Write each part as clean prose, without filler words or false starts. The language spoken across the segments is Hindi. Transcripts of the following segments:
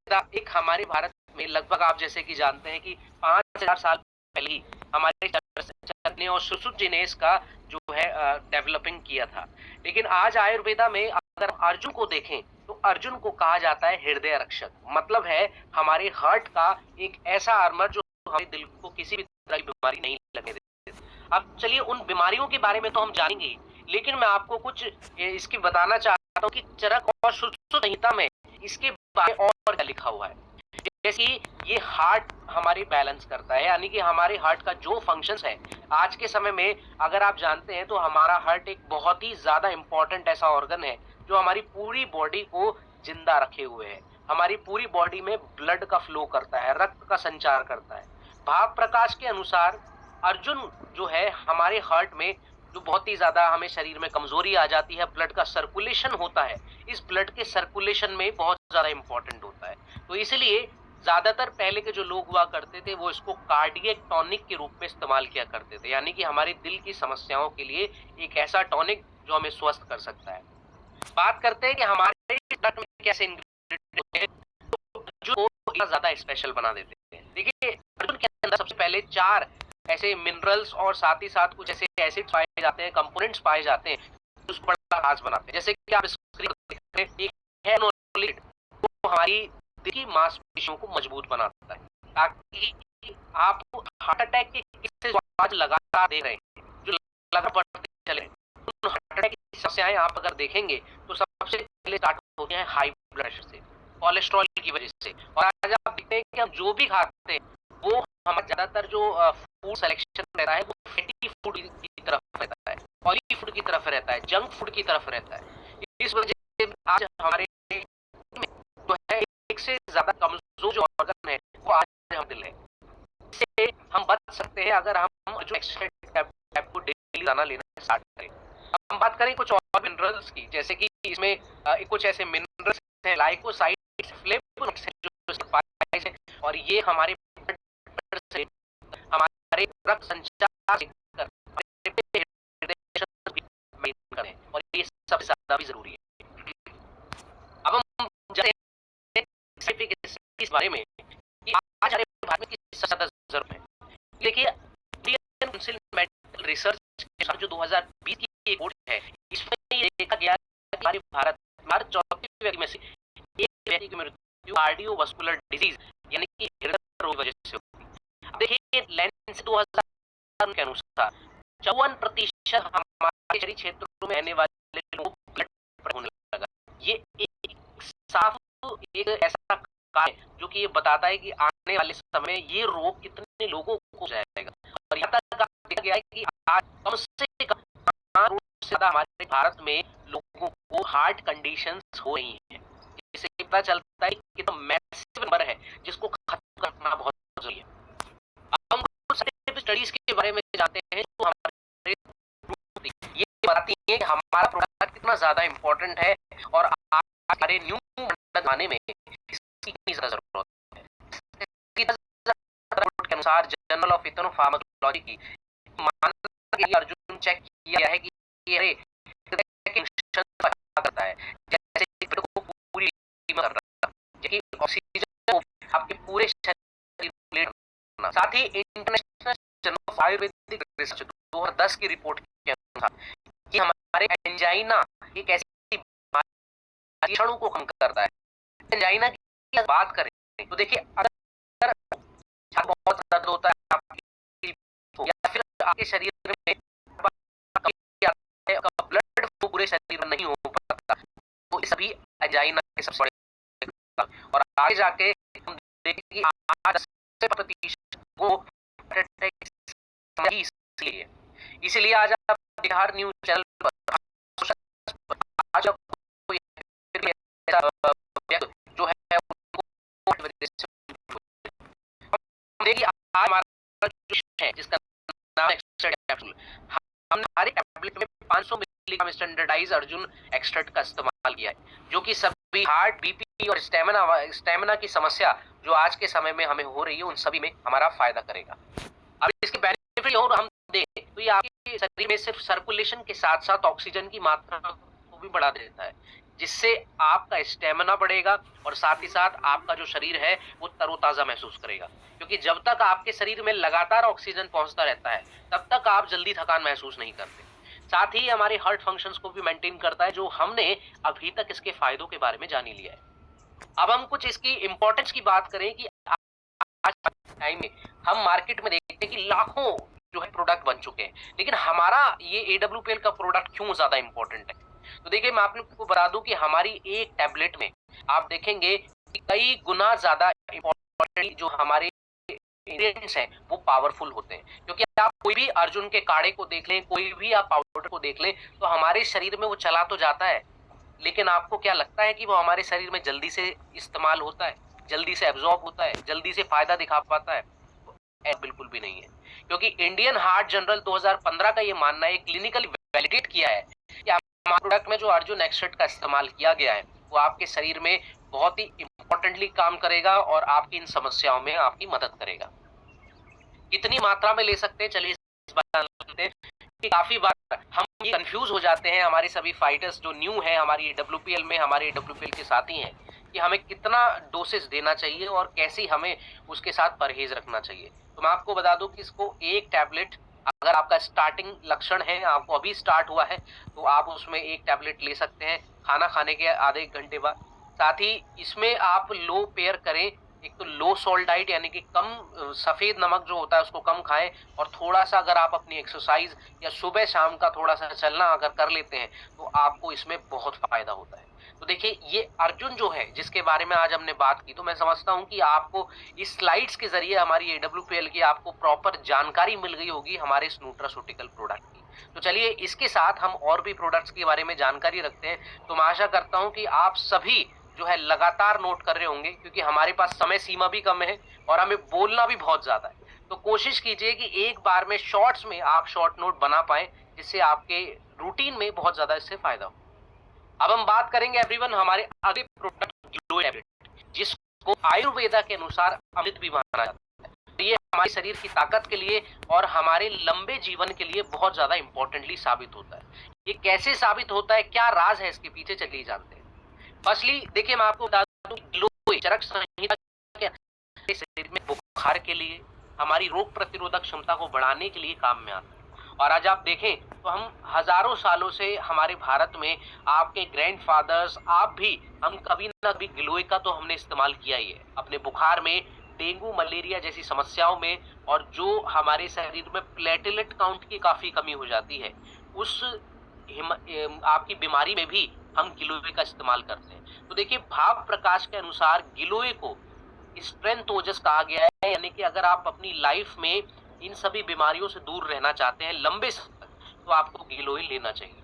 एक हमारे भारत में लगभग आप जैसे कि जानते हैं कि 5000 साल पहले ही हमारे चरक ने और सुश्रुत जी ने इसका जो है डेवलपिंग किया था। लेकिन आज आयुर्वेदा में अगर अर्जुन को देखें तो अर्जुन को कहा जाता है हृदय रक्षक, मतलब है हमारे हार्ट का एक ऐसा आर्मर जो हमारे दिल को किसी भी तरह की बीमारी नहीं लगने देते। अब चलिए उन बीमारियों के बारे में तो हम जानेंगे ही, लेकिन मैं आपको कुछ इसकी बताना चाहता हूँ कि चरक और सुश्रुत संहिता में इसके बारे में और क्या लिखा हुआ है। जैसे ये हार्ट हमारी बैलेंस करता है, यानी कि हमारे हार्ट का जो फंक्शंस है आज के समय में, अगर आप जानते हैं तो हमारा हार्ट एक बहुत ही ज्यादा इंपॉर्टेंट ऐसा ऑर्गन है जो हमारी पूरी बॉडी को जिंदा रखे हुए है। हमारी पूरी बॉडी में ब्लड का फ्लो करता है, रक्त का संचार करता है। भाव प्रकाश के अनुसार अर्जुन जो है हमारे हार्ट में जो बहुत ही ज्यादा हमें शरीर में कमजोरी आ जाती है, ब्लड का सर्कुलेशन होता है, इस ब्लड के सर्कुलेशन में बहुत ज्यादा इंपॉर्टेंट होता है। तो इसलिए ज्यादातर पहले के जो लोग हुआ करते थे वो इसको कार्डियक टॉनिक के रूप में इस्तेमाल किया करते थे, यानी कि हमारे दिल की समस्याओं के लिए एक ऐसा टॉनिक जो हमें स्वस्थ कर सकता है। बात करते हैं कि हमारे डाइट में कैसे इंग्रेडिएंट हैं जो इतना ज्यादा स्पेशल बना देते हैं। देखिए अर्जुन के अंदर सबसे पहले 4 ऐसे मिनरल्स और साथ ही साथ कुछ ऐसे एसिड्स पाए जाते हैं, कंपोनेंट्स पाए जाते हैं जो उसको बड़ा खास बनाते हैं। जैसे कि आप स्क्रीन पर देख रहे हैं, एक है एनोलिड, वो हमारी दिल की मांसपेशियों को मजबूत बनाता है, ताकि आप हार्ट अटैक के केसेस आज लगातार देख रहे हैं जो लगातार बढ़ते चले, उन हार्ट अटैक की समस्याएं आप अगर देखेंगे तो सबसे पहले स्टार्ट होती है हाई ब्लड प्रेशर से, कोलेस्ट्रॉल की वजह से। और आज आप देखते हैं कि हम जो भी खाते हैं वो हमारा ज्यादातर जो फूड सिलेक्शन रहता है वो फैटी फूड की तरफ रहता है, ऑयली फूड की तरफ रहता है, जंक फूड की तरफ रहता है। इस वजह से आज हमारे जो है एक से ज्यादा कमजोर जो ऑर्गन है वो आज हम दिल है। इससे हम बच सकते हैं अगर हम जो एक्सरसाइज को डेली दाना लेना स्टार्ट करें। हम बात करें कुछ और मिनरल्स की, जैसे कि इसमें कुछ ऐसे मिनरल्स हैं लाइकोसाइड, फ्लेवोनॉइड्स जो पाए हैं, और ये हमारे से हमारे रक्त संचार से करें, और ये सबसे ज्यादा भी जरूरी है। अब हम जानते हैं इस बारे में कि आज हमारे भारत में किस ज्यादा जरूरत है। देखिए इंडियन काउंसिल मेडिकल रिसर्च के जो 2020 की रिपोर्ट है, इसमें ये देखा गया कि हमारे भारत हर चौथी व्यक्ति में से एक व्यक्ति की मृत्यु कार्डियोवास्कुलर डिजीज यानी कि हृदय रोग की वजह से होती है। अब देखिए लैंसेट 2000 के अनुसार 54% हमारे शहरी क्षेत्रों में रहने वाले लोगों को ब्लड प्रेशर होने लगा। ये एक साफ एक ऐसा कार्य है जो कि ये बताता है कि आने वाले समय में ये रोग कितने लोगों को जाएगा। और यहाँ तक देखा गया है कि आज कम से कम 5 करोड़ से ज्यादा हमारे भारत में लोगों को हार्ट कंडीशंस हो रही हैं। इससे पता चलता है कि तो मैसिव नंबर है जिसको खत्म करना बहुत जरूरी है। हम कुछ स्टडीज के बारे में जानते हैं जो हमारे ये बताती है कि हमारा प्रोडक्ट कितना ज्यादा इंपॉर्टेंट है और हमारे न्यू बनाने में इसकी कितनी ज्यादा जरूरत है। के अनुसार जर्नल ऑफ इथनोफार्माकोलॉजी की अर्जुन चेक किया गया है कि ये करता है, जैसे को पूरी कर रहा है, ऑक्सीजन आपके पूरे शरीर में करना। साथ ही international journal of Ayurvedic research 2010 की रिपोर्ट के अनुसार ये हमारे एंजाइना एक ऐसी बीमारी को कम करता है। एंजाइना की बात करें तो देखिए अगर बहुत दर्द होता है आपकी या फिर आपके शरीर में ब्लड फ्लो पूरे शरीर में नहीं हो पाता, तो ये सभी एंजाइना के सबसे बड़े। और आगे जाके हम देखेंगे कि आज 80% को इसलिए आज आप बिहार न्यूज चैनल पर आज जो है हमारा है जिसका नाम एक्सट्रैक्ट कैप्सूल, हमने हर एक टैबलेट में 500 मिलीग्राम स्टैंडर्डाइज अर्जुन एक्सट्रैक्ट का इस्तेमाल किया है, जो कि सभी हार्ट, बीपी और स्टेमिना की समस्या जो आज के समय में हमें हो रही है उन सभी में हमारा फायदा करेगा। अब इसके बेनिफिट और हम देखें तो ये आपके शरीर में सिर्फ सर्कुलेशन के साथ साथ ऑक्सीजन की मात्रा को भी बढ़ा देता है। जिससे आपका स्टेमिना बढ़ेगा और साथ ही साथ आपका जो शरीर है वो तरोताजा महसूस करेगा, क्योंकि जब तक आपके शरीर में लगातार ऑक्सीजन पहुंचता रहता है तब तक आप जल्दी थकान महसूस नहीं करते। साथ ही हमारे हार्ट फंक्शंस को भी मेंटेन करता है, जो हमने अभी तक इसके फायदों के बारे में जान ही लिया है। अब हम कुछ इसकी इंपॉर्टेंस की बात करें कि आज टाइम में हम मार्केट में देखते हैं कि लाखों जो है प्रोडक्ट बन चुके हैं, लेकिन हमारा ये एडब्ल्यूपीएल का प्रोडक्ट क्यों ज्यादा इंपॉर्टेंट है? तो देखिए, मैं आप लोग को बता दूं कि हमारी एक टैबलेट में आप देखेंगे कि कई गुना ज्यादा इंपॉर्टेंट जो हमारे इंग्रेडिएंट्स हैं वो पावरफुल होते हैं, क्योंकि आप कोई भी अर्जुन के काढ़े को देख लें, कोई भी आप पाउडर को देख लें, तो हमारे शरीर में वो चला तो जाता है, लेकिन आपको क्या लगता है कि वो हमारे शरीर में जल्दी से इस्तेमाल होता है, जल्दी से एब्जॉर्ब होता है, जल्दी से फायदा दिखा पाता है? बिल्कुल भी नहीं है, क्योंकि इंडियन हार्ट जनरल 2015 का ये मानना है, क्लिनिकली वैलिडेट किया है कि हमारे प्रोडक्ट में जो अर्जुन एक्सट्रैक्ट का इस्तेमाल किया गया है वो आपके शरीर में बहुत ही इंपॉर्टेंटली काम करेगा और आपकी इन समस्याओं में आपकी मदद करेगा। कितनी मात्रा में ले सकते हैं, चलिए इस बात जानते हैं कि काफी बार हम ये कंफ्यूज हो जाते हैं, हमारे सभी फाइटर्स जो न्यू है हमारी डब्ल्यूपीएल में, हमारे डब्ल्यूपीएल के साथी हैं, कि हमें कितना डोसेज देना चाहिए और कैसे हमें उसके साथ परहेज रखना चाहिए। तो मैं आपको बता दूं कि इसको एक टैबलेट, अगर आपका स्टार्टिंग लक्षण है, आपको अभी स्टार्ट हुआ है, तो आप उसमें एक टैबलेट ले सकते हैं खाना खाने के आधे एक घंटे बाद। साथ ही इसमें आप लो पेयर करें, एक तो लो सॉल्ट डाइट यानी कि कम सफेद नमक जो होता है उसको कम खाएं, और थोड़ा सा अगर आप अपनी एक्सरसाइज या सुबह शाम का थोड़ा सा चलना अगर कर लेते हैं तो आपको इसमें बहुत फायदा होता है। तो देखिए, ये अर्जुन जो है जिसके बारे में आज हमने बात की, तो मैं समझता हूं कि आपको इस स्लाइड्स के जरिए हमारी एडब्ल्यूपीएल की आपको प्रॉपर जानकारी मिल गई होगी हमारे इस न्यूट्रास्यूटिकल प्रोडक्ट की। तो चलिए इसके साथ हम और भी प्रोडक्ट्स के बारे में जानकारी रखते हैं। तो मैं आशा करता हूं कि आप सभी जो है लगातार नोट कर रहे होंगे, क्योंकि हमारे पास समय सीमा भी कम है और हमें बोलना भी बहुत ज्यादा है। तो कोशिश कीजिए कि एक बार में शॉर्ट्स में आप शॉर्ट नोट बना पाए, जिससे आपके रूटीन में बहुत ज्यादा इससे फायदा हो। अब हम बात करेंगे एवरीवन हमारे आगे प्रोडक्ट ग्लो टैबलेट, जिसको आयुर्वेदा के अनुसार अमृत भी माना जाता है। तो ये हमारे शरीर की ताकत के लिए और हमारे लंबे जीवन के लिए बहुत ज्यादा इंपॉर्टेंटली साबित होता है। ये कैसे साबित होता है, क्या राज है इसके पीछे, चलिए जानते हैं। फर्स्टली देखिए, मैं आपको बता दूं ग्लो चरक संहिता के शरीर में बुखार के लिए, हमारी रोग प्रतिरोधक क्षमता को बढ़ाने के लिए काम में आता है। और आज आप देखें तो हम हजारों सालों से हमारे भारत में, आपके ग्रैंडफादर्स, आप भी, हम कभी ना कभी गिलोय का तो हमने इस्तेमाल किया ही है अपने बुखार में, डेंगू मलेरिया जैसी समस्याओं में, और जो हमारे शरीर में प्लेटलेट काउंट की काफी कमी हो जाती है उस आपकी बीमारी में भी हम गिलोय का इस्तेमाल करते हैं। तो देखिए, भाव प्रकाश के अनुसार गिलोय को स्ट्रेंथ ओजस कहा गया है, यानी कि अगर आप अपनी लाइफ में इन सभी बीमारियों से दूर रहना चाहते हैं लंबे समय तक, तो आपको गिलोय लेना चाहिए।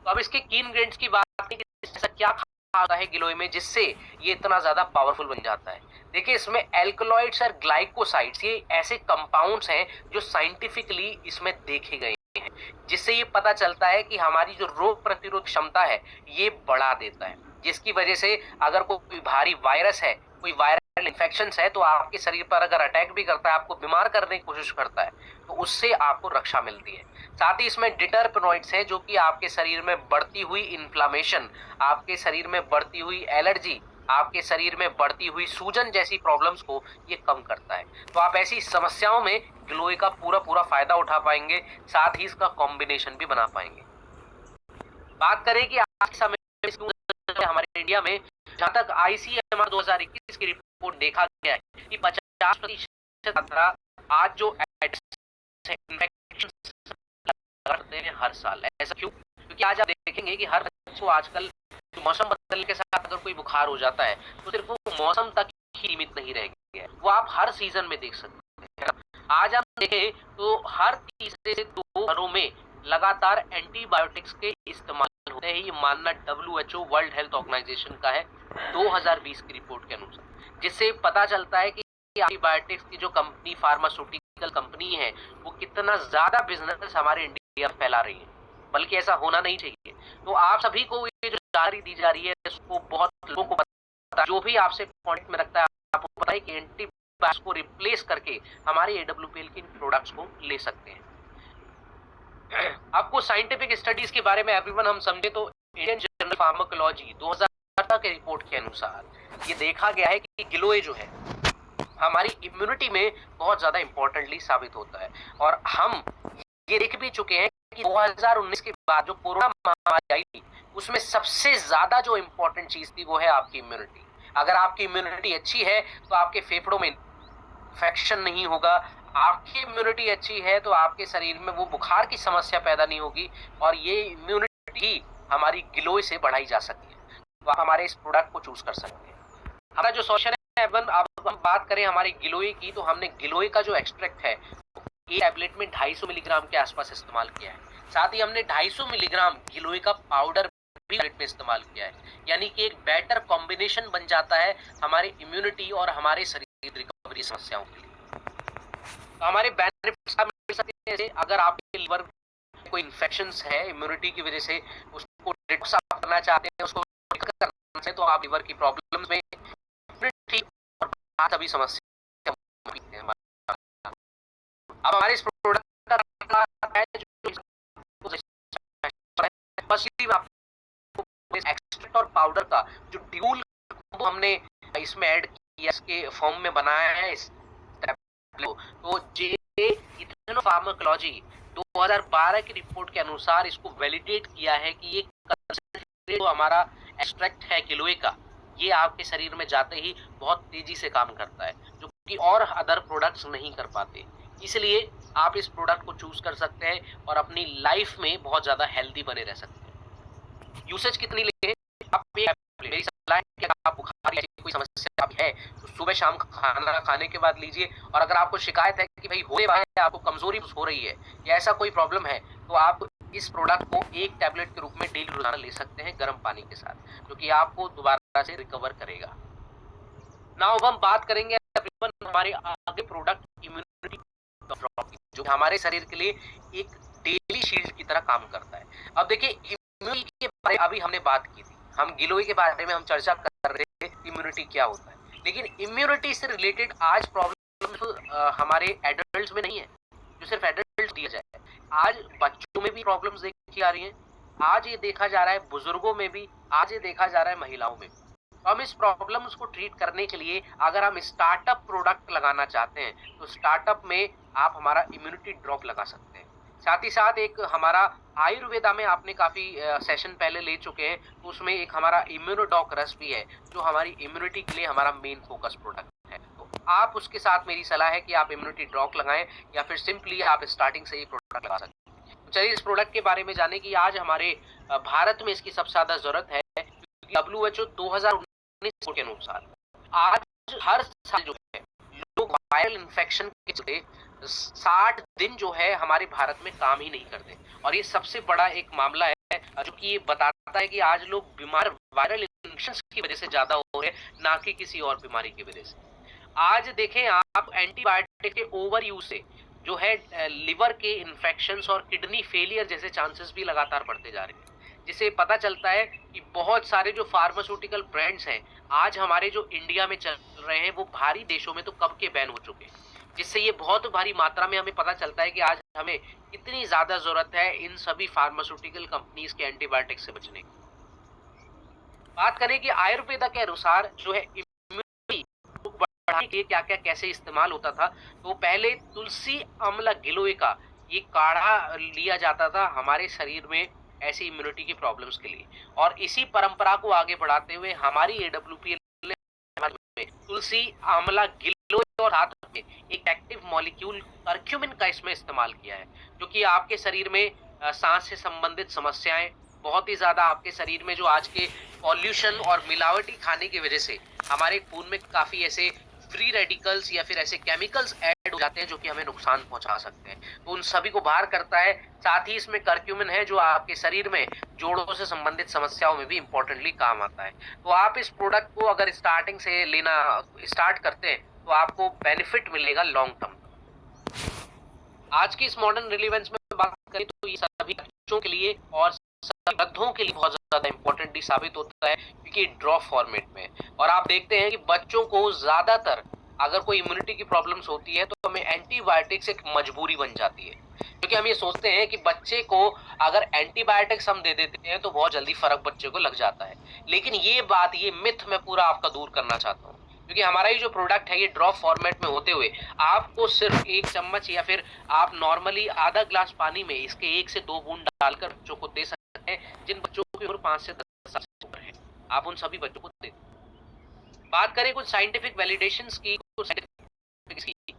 तो अब इसके की इंग्रेडिएंट्स की बात करें कि ऐसा क्या खाता है गिलोय में जिससे ये इतना ज्यादा पावरफुल बन जाता है। देखिए, इसमें एल्कलॉइड्स और ग्लाइकोसाइड्स, ये ऐसे कंपाउंड्स हैं जो साइंटिफिकली इसमें देखे गए हैं, जिससे ये पता चलता है कि हमारी जो रोग प्रतिरोध क्षमता है ये बढ़ा देता है, जिसकी वजह से अगर कोई भारी वायरस है, कोई वायरल इन्फेक्शन है, तो आपके शरीर पर अगर अटैक भी करता है, आपको बीमार करने की कोशिश करता है, तो उससे आपको रक्षा मिलती है। साथ ही इसमें डिटरपेनॉइड्स है, जो कि आपके शरीर में बढ़ती हुई इन्फ्लामेशन, आपके शरीर में बढ़ती हुई एलर्जी, आपके शरीर में बढ़ती हुई सूजन जैसी प्रॉब्लम्स को ये कम करता है। तो आप ऐसी समस्याओं में ग्लोय का पूरा फायदा उठा पाएंगे, साथ ही इसका कॉम्बिनेशन भी बना पाएंगे। बात करें कि आज के समय में हमारे इंडिया में, जहां तक आईसीएमआर 2021 की रिपोर्ट देखा गया है कि 50% आज जो इन्फेक्शन करते हैं हर साल। ऐसा क्यों? क्योंकि आज आप देखेंगे कि हर बच्चे को आजकल मौसम बदलने के साथ अगर कोई बुखार हो जाता है तो सिर्फ वो मौसम तक ही सीमित नहीं रह गया है, वो आप हर सीजन में देख सकते हैं। आज हम देखें तो हर तीसरे से 2 घरों में लगातार एंटीबायोटिक्स के इस्तेमाल होते हैं। ये मानना WHO वर्ल्ड हेल्थ ऑर्गेनाइजेशन का है 2020 की रिपोर्ट के अनुसार, जिससे पता चलता है कि एंटीबायोटिक्स की जो कंपनी, फार्मास्यूटिकल कंपनी है, वो कितना ज्यादा बिजनेस हमारे इंडिया में फैला रही है, बल्कि ऐसा होना नहीं चाहिए। तो आप सभी को ये जो जानकारी दी जा रही है उसको बहुत लोगों को पता, जो भी आपसे कॉन्टेक्ट में रखता है आपको पता है कि एंटीबायोटिक्स को रिप्लेस करके हमारे एडब्ल्यूपीएल के प्रोडक्ट्स को ले सकते हैं। आपको साइंटिफिक स्टडीज के बारे में एवरीवन हम समझे तो इंडियन जर्नल फार्माकोलॉजी 2000 के रिपोर्ट के अनुसार ये देखा गया है कि गिलोय जो है हमारी इम्यूनिटी में बहुत ज्यादा इंपॉर्टेंटली साबित होता है। और हम ये देख भी चुके हैं कि 2019 के बाद जो कोरोना महामारी आई थी उसमें सबसे ज्यादा जो इम्पोर्टेंट चीज थी वो है आपकी इम्यूनिटी। अगर आपकी इम्यूनिटी अच्छी है तो आपके फेफड़ों में इन्फेक्शन नहीं होगा, आपकी इम्यूनिटी अच्छी है तो आपके शरीर में वो बुखार की समस्या पैदा नहीं होगी, और ये इम्यूनिटी हमारी गिलोय से बढ़ाई जा सकती है। तो आप हमारे इस प्रोडक्ट को चूज कर सकते हैं। हमारा जो सोल्यूशन है, अब हम बात करें हमारे गिलोय की, तो हमने गिलोय का जो एक्सट्रैक्ट है एक टैबलेट में 250 मिलीग्राम के आसपास इस्तेमाल किया है। साथ ही हमने 250 मिलीग्राम गिलोय का पाउडर भी टैबलेट में इस्तेमाल किया है, यानी कि एक बेटर कॉम्बिनेशन बन जाता है हमारे इम्यूनिटी और हमारे शरीर रिकवरी समस्याओं के लिए। तो हमारे बेनिफिट्स आप मिल सकते हैं, जैसे अगर आपके लिवर में कोई इन्फेक्शंस है इम्यूनिटी की वजह से, उसको डिटॉक्स करना चाहते हैं, उसको करना चाहते हैं, तो आप लिवर की प्रॉब्लम्स में और सभी समस्या। अब हमारे इस प्रोडक्ट का है एक्सट्रैक्ट और पाउडर का जो ड्यूल हमने इसमें ऐड किया, इसके फॉर्म में बनाया है इस तो जे इथेनो फार्माकोलॉजी 2012 की रिपोर्ट के अनुसार इसको वैलिडेट किया है कि ये जो हमारा एक्सट्रैक्ट है गिलोय का, ये आपके शरीर में जाते ही बहुत तेजी से काम करता है, जो कि और अदर प्रोडक्ट्स नहीं कर पाते। इसलिए आप इस प्रोडक्ट को चूज कर सकते हैं और अपनी लाइफ में बहुत ज्यादा हेल्दी बने रह सकते हैं। यूसेज कितनी लेंगे आप, मेरी सलाह है कि आप बुखार या कोई समस्या है तो सुबह शाम खाना खाने के बाद लीजिए, और अगर आपको शिकायत है कि भाई होने वाला है, आपको कमजोरी हो रही है या ऐसा कोई प्रॉब्लम है, तो आप इस प्रोडक्ट को एक टैबलेट के रूप में डेली रोजाना ले सकते हैं गर्म पानी के साथ, जो कि आपको दोबारा से रिकवर करेगा। नाउ अब हम बात करेंगे हमारे आगे प्रोडक्ट इम्यूनिटी ड्रॉप की, जो हमारे शरीर के लिए एक डेली शील्ड की तरह काम करता है। अब देखिए इम्यूनिटी के बारे में अभी हमने बात की थी, हम गिलोय के बारे में हम चर्चा कर रहे थे इम्यूनिटी क्या होता है, लेकिन इम्यूनिटी से रिलेटेड आज प्रॉब्लम हमारे एडल्ट्स में नहीं है जो सिर्फ एडल्ट दिया जाए, आज बच्चों में भी प्रॉब्लम्स देखी आ रही हैं, आज ये देखा जा रहा है बुजुर्गों में भी, आज ये देखा जा रहा है महिलाओं में भी। तो हम इस प्रॉब्लम्स को ट्रीट करने के लिए अगर हम स्टार्टअप प्रोडक्ट लगाना चाहते हैं तो स्टार्टअप में आप हमारा इम्यूनिटी ड्रॉप लगा सकते हैं। साथ ही साथ एक हमारा आयुर्वेदा में आपने काफी सेशन पहले ले चुके हैं, तो उसमें एक हमारा इम्यूनोडॉक रस भी है जो हमारी इम्यूनिटी के लिए हमारा मेन फोकस प्रोडक्ट है। तो आप उसके साथ मेरी सलाह है कि आप इम्यूनिटी ड्रॉप लगाएं या फिर सिंपली आप स्टार्टिंग से ही प्रोडक्ट लगा सकते हैं। तो चलिए इस प्रोडक्ट के बारे में जाने की आज हमारे भारत में इसकी सबसे ज्यादा जरूरत है, क्योंकि WHO 2019 के अनुसार आज हर साल जो है लोग वायरल इन्फेक्शन के चलते 60 दिन जो है हमारे भारत में काम ही नहीं करते, और ये सबसे बड़ा एक मामला है जो कि ये बताता है कि आज लोग बीमार वायरल इन्फेक्शन की वजह से ज्यादा हो रहे हैं, ना कि किसी और बीमारी की वजह से। आज देखें आप एंटीबायोटिक के ओवर यूज से जो है लिवर के इन्फेक्शंस और किडनी फेलियर जैसे चांसेस भी लगातार बढ़ते जा रहे हैं, जिससे पता चलता है कि बहुत सारे जो फार्मास्यूटिकल ब्रांड्स हैं आज हमारे जो इंडिया में चल रहे हैं वो बाहरी देशों में तो कब के बैन हो चुके हैं, जिससे ये बहुत भारी मात्रा में हमें पता चलता है कि आज हमें कितनी ज्यादा जरूरत है इन सभी फार्मास्यूटिकल कंपनीज के एंटीबायोटिक से बचने की। बात करें कि आयुर्वेदा के अनुसार जो है इम्यूनिटी बढ़ाने के लिए क्या क्या कैसे इस्तेमाल होता था, तो पहले तुलसी अम्ला गिलोय का ये काढ़ा लिया जाता था हमारे शरीर में ऐसी इम्यूनिटी की प्रॉब्लम्स के लिए, और इसी परंपरा को आगे बढ़ाते हुए हमारी AWPL में तुलसी आंवला गिलोय और साथ में एक एक्टिव मॉलिक्यूल कर्क्यूमिन का इसमें इस्तेमाल किया है, जो कि आपके शरीर में सांस से संबंधित समस्याएं बहुत ही ज्यादा, आपके शरीर में जो आज के पॉल्यूशन और मिलावटी खाने की वजह से हमारे खून में काफी ऐसे फ्री रेडिकल्स या फिर ऐसे केमिकल्स ऐड हो जाते हैं जो कि हमें नुकसान पहुंचा सकते हैं, तो उन सभी को बाहर करता है। साथ ही इसमें कर्क्यूमिन है जो आपके शरीर में जोड़ों से संबंधित समस्याओं में भी इंपॉर्टेंटली काम आता है। तो आप इस प्रोडक्ट को अगर स्टार्टिंग से लेना स्टार्ट करते हैं तो आपको बेनिफिट मिलेगा लॉन्ग टर्म। आज की इस मॉडर्न रिलेवेंस में बात करें तो ये सभी बच्चों के लिए और सभी वृद्धों के लिए बहुत ज्यादा इंपॉर्टेंटली साबित होता है, क्योंकि ड्रॉप फॉर्मेट में, और आप देखते हैं कि बच्चों को ज्यादातर अगर कोई इम्यूनिटी की प्रॉब्लम्स होती है तो हमें एंटीबायोटिक्स एक मजबूरी बन जाती है, क्योंकि हम ये सोचते हैं कि बच्चे को अगर एंटीबायोटिक्स हम दे देते हैं तो बहुत जल्दी फर्क बच्चे को लग जाता है। लेकिन ये बात, ये मिथ मैं पूरा आपका दूर करना चाहता हूँ, क्योंकि हमारा ये जो प्रोडक्ट है ये ड्रॉप फॉर्मेट में होते हुए आपको सिर्फ 1 चम्मच या फिर आप नॉर्मली आधा ग्लास पानी में इसके 1 से 2 बूंद डालकर बच्चों को दे सकते हैं, जिन बच्चों की उम्र 5 से 10 साल से ऊपर है। आप उन सभी बच्चों को दे। बात करें कुछ साइंटिफिक वैलिडेशंस की, कुछ साइंटिफिक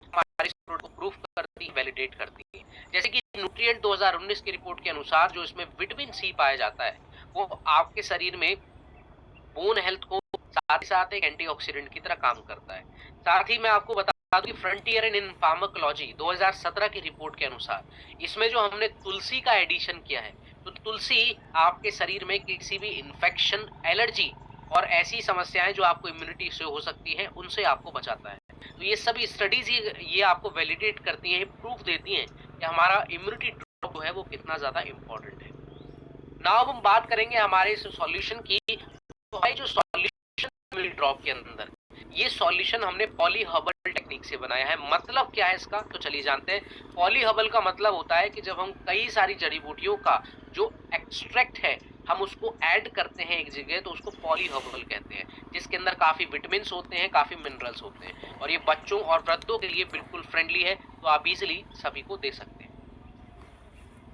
हमारे प्रोडक्ट को प्रूफ करती है, वैलिडेट करती है। जैसे कि न्यूट्रिएंट 2019 की रिपोर्ट के अनुसार जो इसमें विटामिन सी पाया जाता है वो आपके शरीर में बोन हेल्थ को साथ ही साथ एक एंटीऑक्सीडेंट की तरह काम करता है। साथ ही मैं आपको बता दूं कि फ्रंटियर इन फार्माकोलॉजी 2017 की रिपोर्ट के अनुसार इसमें जो हमने तुलसी का एडिशन किया है, तो तुलसी आपके शरीर में किसी भी इन्फेक्शन, एलर्जी और ऐसी समस्याएं जो आपको इम्यूनिटी से हो सकती हैं उनसे आपको बचाता है। तो ये सभी स्टडीज ये आपको वैलिडेट करती हैं, प्रूफ देती हैं कि हमारा इम्यूनिटी ड्रॉप जो है वो कितना ज्यादा इम्पोर्टेंट है। नाउ हम बात करेंगे हमारे इस सॉल्यूशन की। तो भाई जो सॉल्यूशन ड्रॉप के अंदर, ये सॉल्यूशन हमने पॉली हर्बल टेक्निक से बनाया है। मतलब क्या है इसका, तो चलिए जानते हैं। पॉली हर्बल का मतलब होता है कि जब हम कई सारी जड़ी बूटियों का जो एक्सट्रैक्ट है हम उसको ऐड करते हैं एक जगह, तो उसको पॉली हर्बल कहते हैं, जिसके अंदर काफी विटामिन होते हैं, काफी मिनरल्स होते हैं, और ये बच्चों और वृद्धों के लिए बिल्कुल फ्रेंडली है, तो आप इजिली सभी को दे सकते हैं।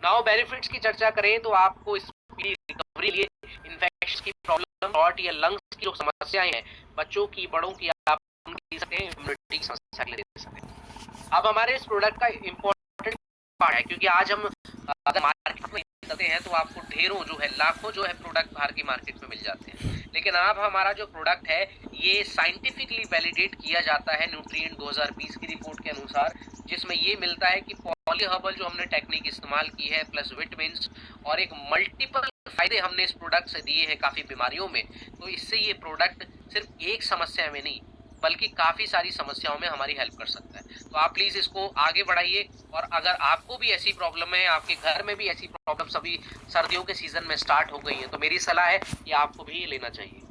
नाउ बेनिफिट्स की चर्चा करें तो आपको इस रिकवरी लिए इन्फेक्शन की प्रॉब्लम, हार्ट या लंग्स की जो समस्याएं हैं, बच्चों की, बड़ों की, आप उनकी सकते हैं, इम्यूनिटी की समस्या के लिए दे सकते हैं। अब हमारे इस प्रोडक्ट का इम्पोर्टेंट पार्ट है, क्योंकि आज हम अगर मार्केट में जाते हैं तो आपको ढेरों जो है, लाखों जो है प्रोडक्ट बाहर की मार्केट में मिल जाते हैं, लेकिन अब हमारा जो प्रोडक्ट है ये साइंटिफिकली वैलिडेट किया जाता है न्यूट्रिएंट 2020 की रिपोर्ट के अनुसार, जिसमें ये मिलता है कि पॉली हर्बल जो हमने टेक्निक इस्तेमाल की है प्लस विटामिन और एक मल्टीपल फायदे हमने इस प्रोडक्ट से दिए हैं काफी बीमारियों में, तो इससे ये प्रोडक्ट सिर्फ एक समस्या में नहीं बल्कि काफी सारी समस्याओं में हमारी हेल्प कर सकता है। तो आप प्लीज इसको आगे बढ़ाइए, और अगर आपको भी ऐसी प्रॉब्लम है, आपके घर में भी ऐसी प्रॉब्लम अभी सर्दियों के सीजन में स्टार्ट हो गई है, तो मेरी सलाह है कि आपको भी ये लेना चाहिए।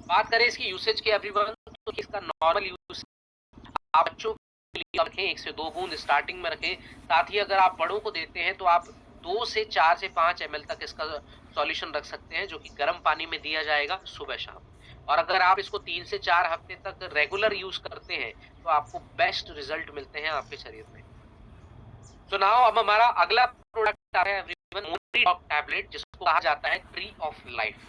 बात करें इसकी यूसेज की एवरीवन, तो इसका नॉर्मल यूज आप बच्चों के लिए रखें, 1 से 2 बूंद स्टार्टिंग में रखें। साथ ही अगर आप बड़ों को देते हैं तो आप 2 से 4 से 5 ml तक इसका सॉल्यूशन रख सकते हैं, जो कि गर्म पानी में दिया जाएगा सुबह शाम। और अगर आप इसको 3 से 4 हफ्ते तक रेगुलर यूज करते हैं तो आपको बेस्ट रिजल्ट मिलते हैं आपके शरीर में। तो नाउ अब हमारा अगला प्रोडक्ट आ रहा है एवरीवन, मोरीडॉग टैबलेट, जिसको कहा जाता है ट्री ऑफ लाइफ।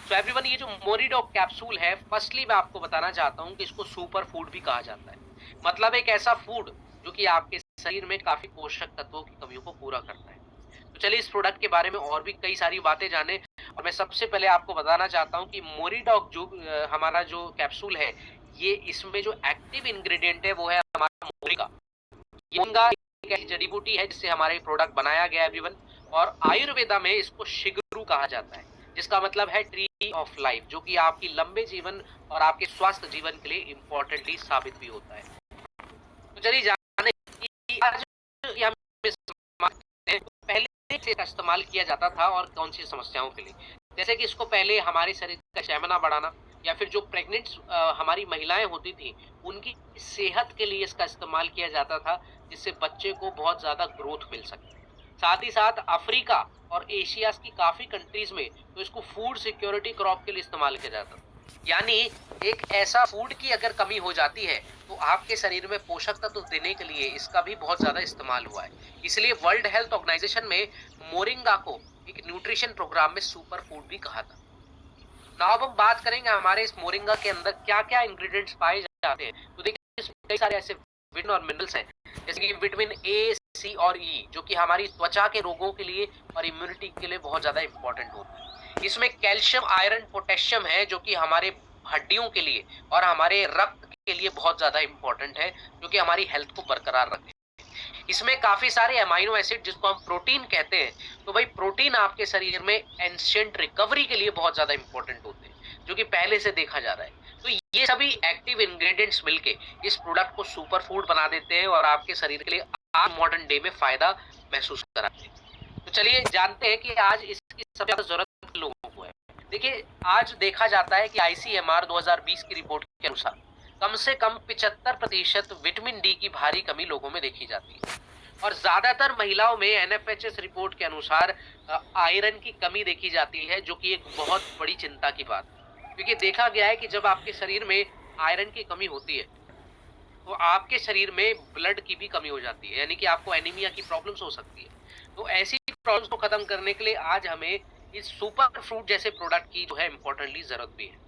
तो एवरीवन ये जो मोरीडॉग कैप्सूल है, फर्स्टली मैं आपको बताना चाहता हूँ कि इसको सुपर फूड भी कहा जाता है। मतलब एक ऐसा फूड जो कि आपके शरीर में काफी पोषक तत्वों की कमियों को पूरा करता है। तो चलिए इस प्रोडक्ट के बारे में और भी कई सारी बातें जाने, और मैं सबसे पहले आपको बताना चाहता हूँ कि मोरीडॉग जो हमारा जो कैप्सूल है, ये इसमें जो एक्टिव इंग्रेडिएंट है वो है हमारा मोरिंगा। मोरिंगा एक ऐसी जड़ी बूटी है जिससे हमारे प्रोडक्ट बनाया गया है एवरीवन, और आयुर्वेदा में इसको शिगरू कहा जाता है, जिसका मतलब है ट्री ऑफ लाइफ, जो कि आपकी लंबे जीवन और आपके स्वास्थ्य जीवन के लिए इम्पोर्टेंटली साबित भी होता है। तो चलिए जाने कि आज हम पहले से इस्तेमाल किया जाता था और कौन सी समस्याओं के लिए। जैसे कि इसको पहले हमारे शरीर का स्टैमिना बढ़ाना, या फिर जो प्रेग्नेंट हमारी महिलाएं होती थी उनकी सेहत के लिए इसका इस्तेमाल किया जाता था, जिससे बच्चे को बहुत ज्यादा ग्रोथ मिल सके। साथ ही साथ अफ्रीका और एशिया की काफी कंट्रीज में तो इसको फूड सिक्योरिटी क्रॉप के लिए इस्तेमाल किया जाता था। यानी एक ऐसा फूड की अगर कमी हो जाती है तो आपके शरीर में पोषक तत्व देने के लिए इसका भी बहुत ज्यादा इस्तेमाल हुआ है। इसलिए वर्ल्ड हेल्थ ऑर्गेनाइजेशन में मोरिंगा को एक न्यूट्रिशन प्रोग्राम में सुपर फूड भी कहा था। नाउ अब हम बात करेंगे हमारे इस मोरिंगा के अंदर क्या क्या इंग्रेडिएंट्स पाए जाते हैं। तो देखिए इसमें कई सारे ऐसे विटामिन और मिनरल्स हैं, जैसे कि विटामिन ए, सी और ई, जो कि हमारी त्वचा के रोगों के लिए और इम्यूनिटी के लिए बहुत ज्यादा इंपॉर्टेंट होता है। इसमें कैल्शियम, आयरन, पोटेशियम है, जो कि हमारे हड्डियों के लिए और हमारे रक्त के लिए बहुत ज्यादा इंपॉर्टेंट है, जो कि हमारी हेल्थ को बरकरार रखे। इसमें काफी सारे अमाइनो एसिड, जिसको हम प्रोटीन कहते हैं, तो भाई प्रोटीन आपके शरीर में एंशिएंट रिकवरी के लिए बहुत ज्यादा इंपॉर्टेंट होते हैं, जो कि पहले से देखा जा रहा है। तो ये सभी एक्टिव इंग्रेडिएंट्स मिलके इस प्रोडक्ट को सुपर फूड बना देते हैं और आपके शरीर के लिए आज मॉडर्न डे में फायदा महसूस कराते हैं। तो चलिए जानते हैं कि आज इसकी सबसे ज्यादा जरूरत लोगों को है। देखिए आज देखा जाता है कि ICMR 2020 की रिपोर्ट के अनुसार कम से कम 75% विटामिन डी की भारी कमी लोगों में देखी जाती है। और ज्यादातर महिलाओं में एनएफएचएस रिपोर्ट के अनुसार आयरन की कमी देखी जाती है, जो कि एक बहुत बड़ी चिंता की बात है। क्योंकि देखा गया है कि जब आपके शरीर में आयरन की कमी होती है तो आपके शरीर में ब्लड की भी कमी हो जाती है, यानी कि आपको एनीमिया की प्रॉब्लम्स हो सकती है। तो ऐसी प्रॉब्लम्स को खत्म करने के लिए आज हमें इस सुपर फ्रूट जैसे प्रोडक्ट की जो है इम्पोर्टेंटली जरूरत भी है।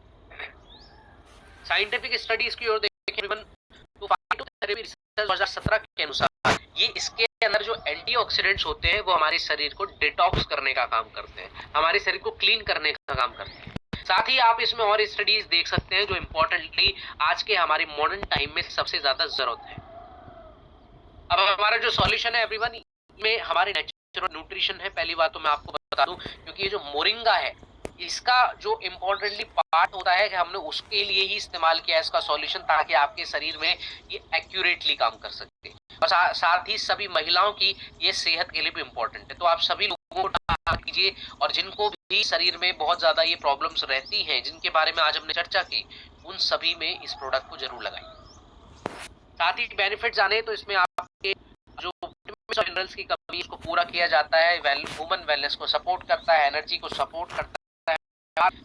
साइंटिफिक स्टडीज की ओर देखें तो फाइटोथेरेपी रिसर्च 2017 के अनुसार ये इसके अंदर जो एंटीऑक्सीडेंट्स होते हैं वो हमारे शरीर को डिटॉक्स करने का काम करते हैं, हमारे शरीर को क्लीन करने का काम करते हैं। साथ ही आप इसमें और स्टडीज देख सकते हैं जो इम्पोर्टेंटली आज के हमारे मॉडर्न टाइम में सबसे ज्यादा जरूरत है। अब हमारा जो सॉल्यूशन है एवरीवन में हमारे नेचुरल न्यूट्रिशन है। पहली बात तो मैं आपको बता दूं, क्योंकि ये जो मोरिंगा है इसका जो इम्पोर्टेंटली पार्ट होता है कि हमने उसके लिए ही इस्तेमाल किया है इसका सॉल्यूशन, ताकि आपके शरीर में ये एक्यूरेटली काम कर सके। और साथ ही सभी महिलाओं की ये सेहत के लिए भी इम्पोर्टेंट है। तो आप सभी लोगों को कीजिए, और जिनको भी शरीर में बहुत ज्यादा ये प्रॉब्लम्स रहती हैं जिनके बारे में आज हमने चर्चा की, उन सभी में इस प्रोडक्ट को जरूर लगाइए। साथ ही बेनिफिट जाने तो इसमें आपके जो मिनरल्स की कमी इसको पूरा किया जाता है, ह्यूमन वेलनेस को सपोर्ट करता है, एनर्जी को सपोर्ट करता है।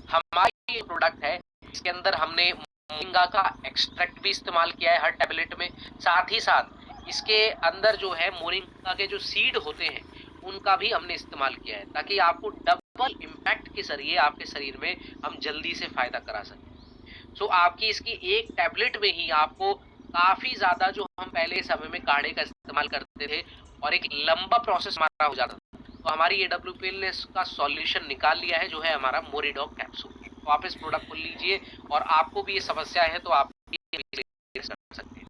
हमारी ये प्रोडक्ट है इसके अंदर हमने मोरिंगा का एक्सट्रैक्ट भी इस्तेमाल किया है हर टैबलेट में। साथ ही साथ इसके अंदर जो है मोरिंगा के जो सीड होते हैं उनका भी हमने इस्तेमाल किया है, ताकि आपको डबल इम्पैक्ट के जरिए आपके शरीर में हम जल्दी से फायदा करा सकें। सो आपकी इसकी एक टैबलेट में ही आपको काफी ज्यादा, जो हम पहले समय में काढ़े का इस्तेमाल करते थे और एक लंबा प्रोसेस हमारा हो जाता था, तो हमारी AWPL ने इसका सॉल्यूशन निकाल लिया है, जो है हमारा मोरिडॉग कैप्सूल। तो आप इस प्रोडक्ट को लीजिए, और आपको भी ये समस्या है तो आप कर सकते हैं।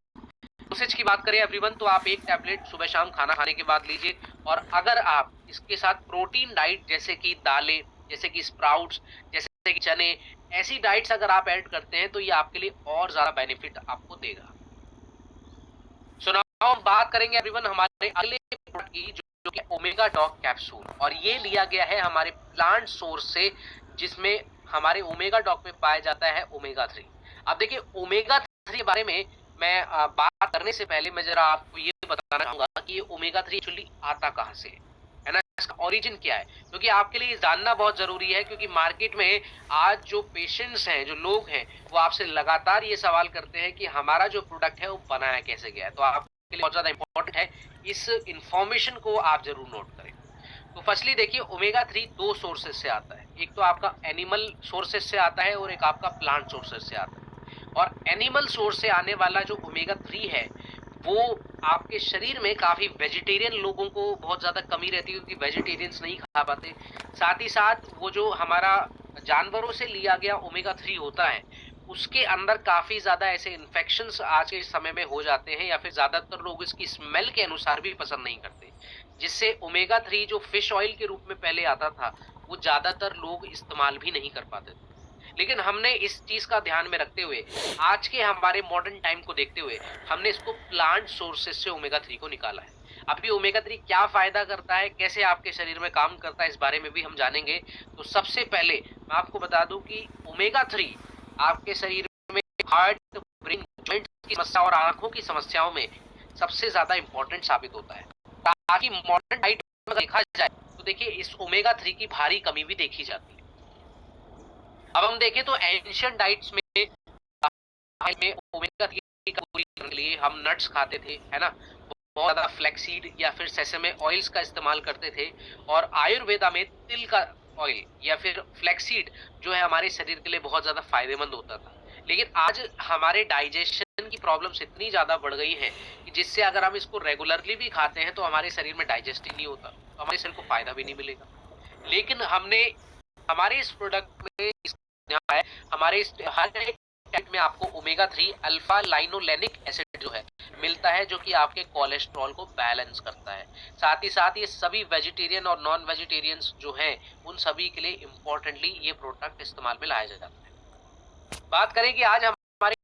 डोसेज की बात करें एवरीवन, तो आप एक टैबलेट सुबह शाम खाना खाने के बाद लीजिए। और अगर आप इसके साथ प्रोटीन डाइट जैसे कि दालें, जैसे कि स्प्राउट्स, जैसे कि चने, ऐसी डाइट्स अगर आप ऐड करते हैं तो ये आपके लिए और ज्यादा बेनिफिट आपको देगा। सो नाउ हम बात करेंगे एवरीवन हमारे अगले प्रोडक्ट की, जो कि ओमेगा डॉग कैप्सूल, और ये लिया गया है हमारे प्लांट सोर्स से, जिसमें हमारे ओमेगा डॉग में पाया जाता है ओमेगा 3। अब देखिए ओमेगा 3 के बारे में मैं बात करने से पहले मैं जरा आपको ये बताना चाहूंगा कि ये ओमेगा 3 एक्चुअली आता कहाँ से है ना, इसका ओरिजिन क्या है, क्योंकि आपके लिए जानना बहुत जरूरी है। क्योंकि मार्केट में आज जो पेशेंट्स हैं, जो लोग हैं, वो आपसे लगातार ये सवाल करते हैं कि हमारा जो प्रोडक्ट है वो बनाया कैसे गया है। तो आपके लिए बहुत ज्यादा इंपॉर्टेंट है, इस इंफॉर्मेशन को आप जरूर नोट करें। तो फर्स्टली देखिए ओमेगा 3 दो सोर्सेज से आता है, एक तो आपका एनिमल सोर्सेज से आता है और एक आपका प्लांट सोर्सेज से आता है। और एनिमल सोर्स से आने वाला जो ओमेगा 3 है वो आपके शरीर में काफी वेजिटेरियन लोगों को बहुत ज्यादा कमी रहती है, क्योंकि वेजिटेरियंस नहीं खा पाते। साथ ही साथ वो जो हमारा जानवरों से लिया गया ओमेगा 3 होता है उसके अंदर काफी ज्यादा ऐसे इन्फेक्शंस आज के समय में हो जाते हैं, या फिर ज्यादातर लोग इसकी स्मेल के अनुसार भी पसंद नहीं करते, जिससे ओमेगा 3 जो फिश ऑयल के रूप में पहले आता था वो ज्यादातर लोग इस्तेमाल भी नहीं कर पाते थे। लेकिन हमने इस चीज का ध्यान में रखते हुए, आज के हमारे मॉडर्न टाइम को देखते हुए, हमने इसको प्लांट सोर्सेज से ओमेगा 3 को निकाला है। अभी ओमेगा 3 क्या फायदा करता है, कैसे आपके शरीर में काम करता है, इस बारे में भी हम जानेंगे। तो सबसे पहले मैं आपको बता दूं कि ओमेगा 3 आपके शरीर में हार्ट, ब्रेन, जॉइंट्स की समस्या और आंखों की समस्याओं में सबसे ज्यादा इंपॉर्टेंट साबित होता है। ताकि मॉडर्न डाइट में देखा जाए तो देखिए इस ओमेगा 3 की भारी कमी भी देखी जाती है। अब हम देखें तो एंशियंट डाइट्स में ओमेगा 3 का पूरी करने के लिए हम नट्स खाते थे, है ना, बहुत ज्यादा फ्लैक्सीड या फिर सेसमे ऑयल्स का इस्तेमाल करते थे। और आयुर्वेदा में तिल का ऑयल या फिर फ्लैक्सीड जो है हमारे शरीर के लिए बहुत ज्यादा फायदेमंद होता था। लेकिन आज हमारे डाइजेशन की प्रॉब्लम्स इतनी ज्यादा बढ़ गई हैं कि जिससे अगर हम इसको रेगुलरली भी खाते हैं तो हमारे शरीर में डाइजेस्ट ही नहीं होता, तो हमारे शरीर को फायदा भी नहीं मिलेगा। लेकिन हमने हमारे इस प्रोडक्ट में है, हमारे इस हर एक टैबलेट में आपको ओमेगा 3 अल्फा लाइनोलेनिक एसिड जो है मिलता है, जो कि आपके कोलेस्ट्रॉल को बैलेंस करता है। साथ ही साथ ये सभी वेजिटेरियन और नॉन वेजिटेरियंस जो हैं उन सभी के लिए इम्पोर्टेंटली ये प्रोडक्ट इस्तेमाल में लाया जाता है। बात करें कि आज हमारे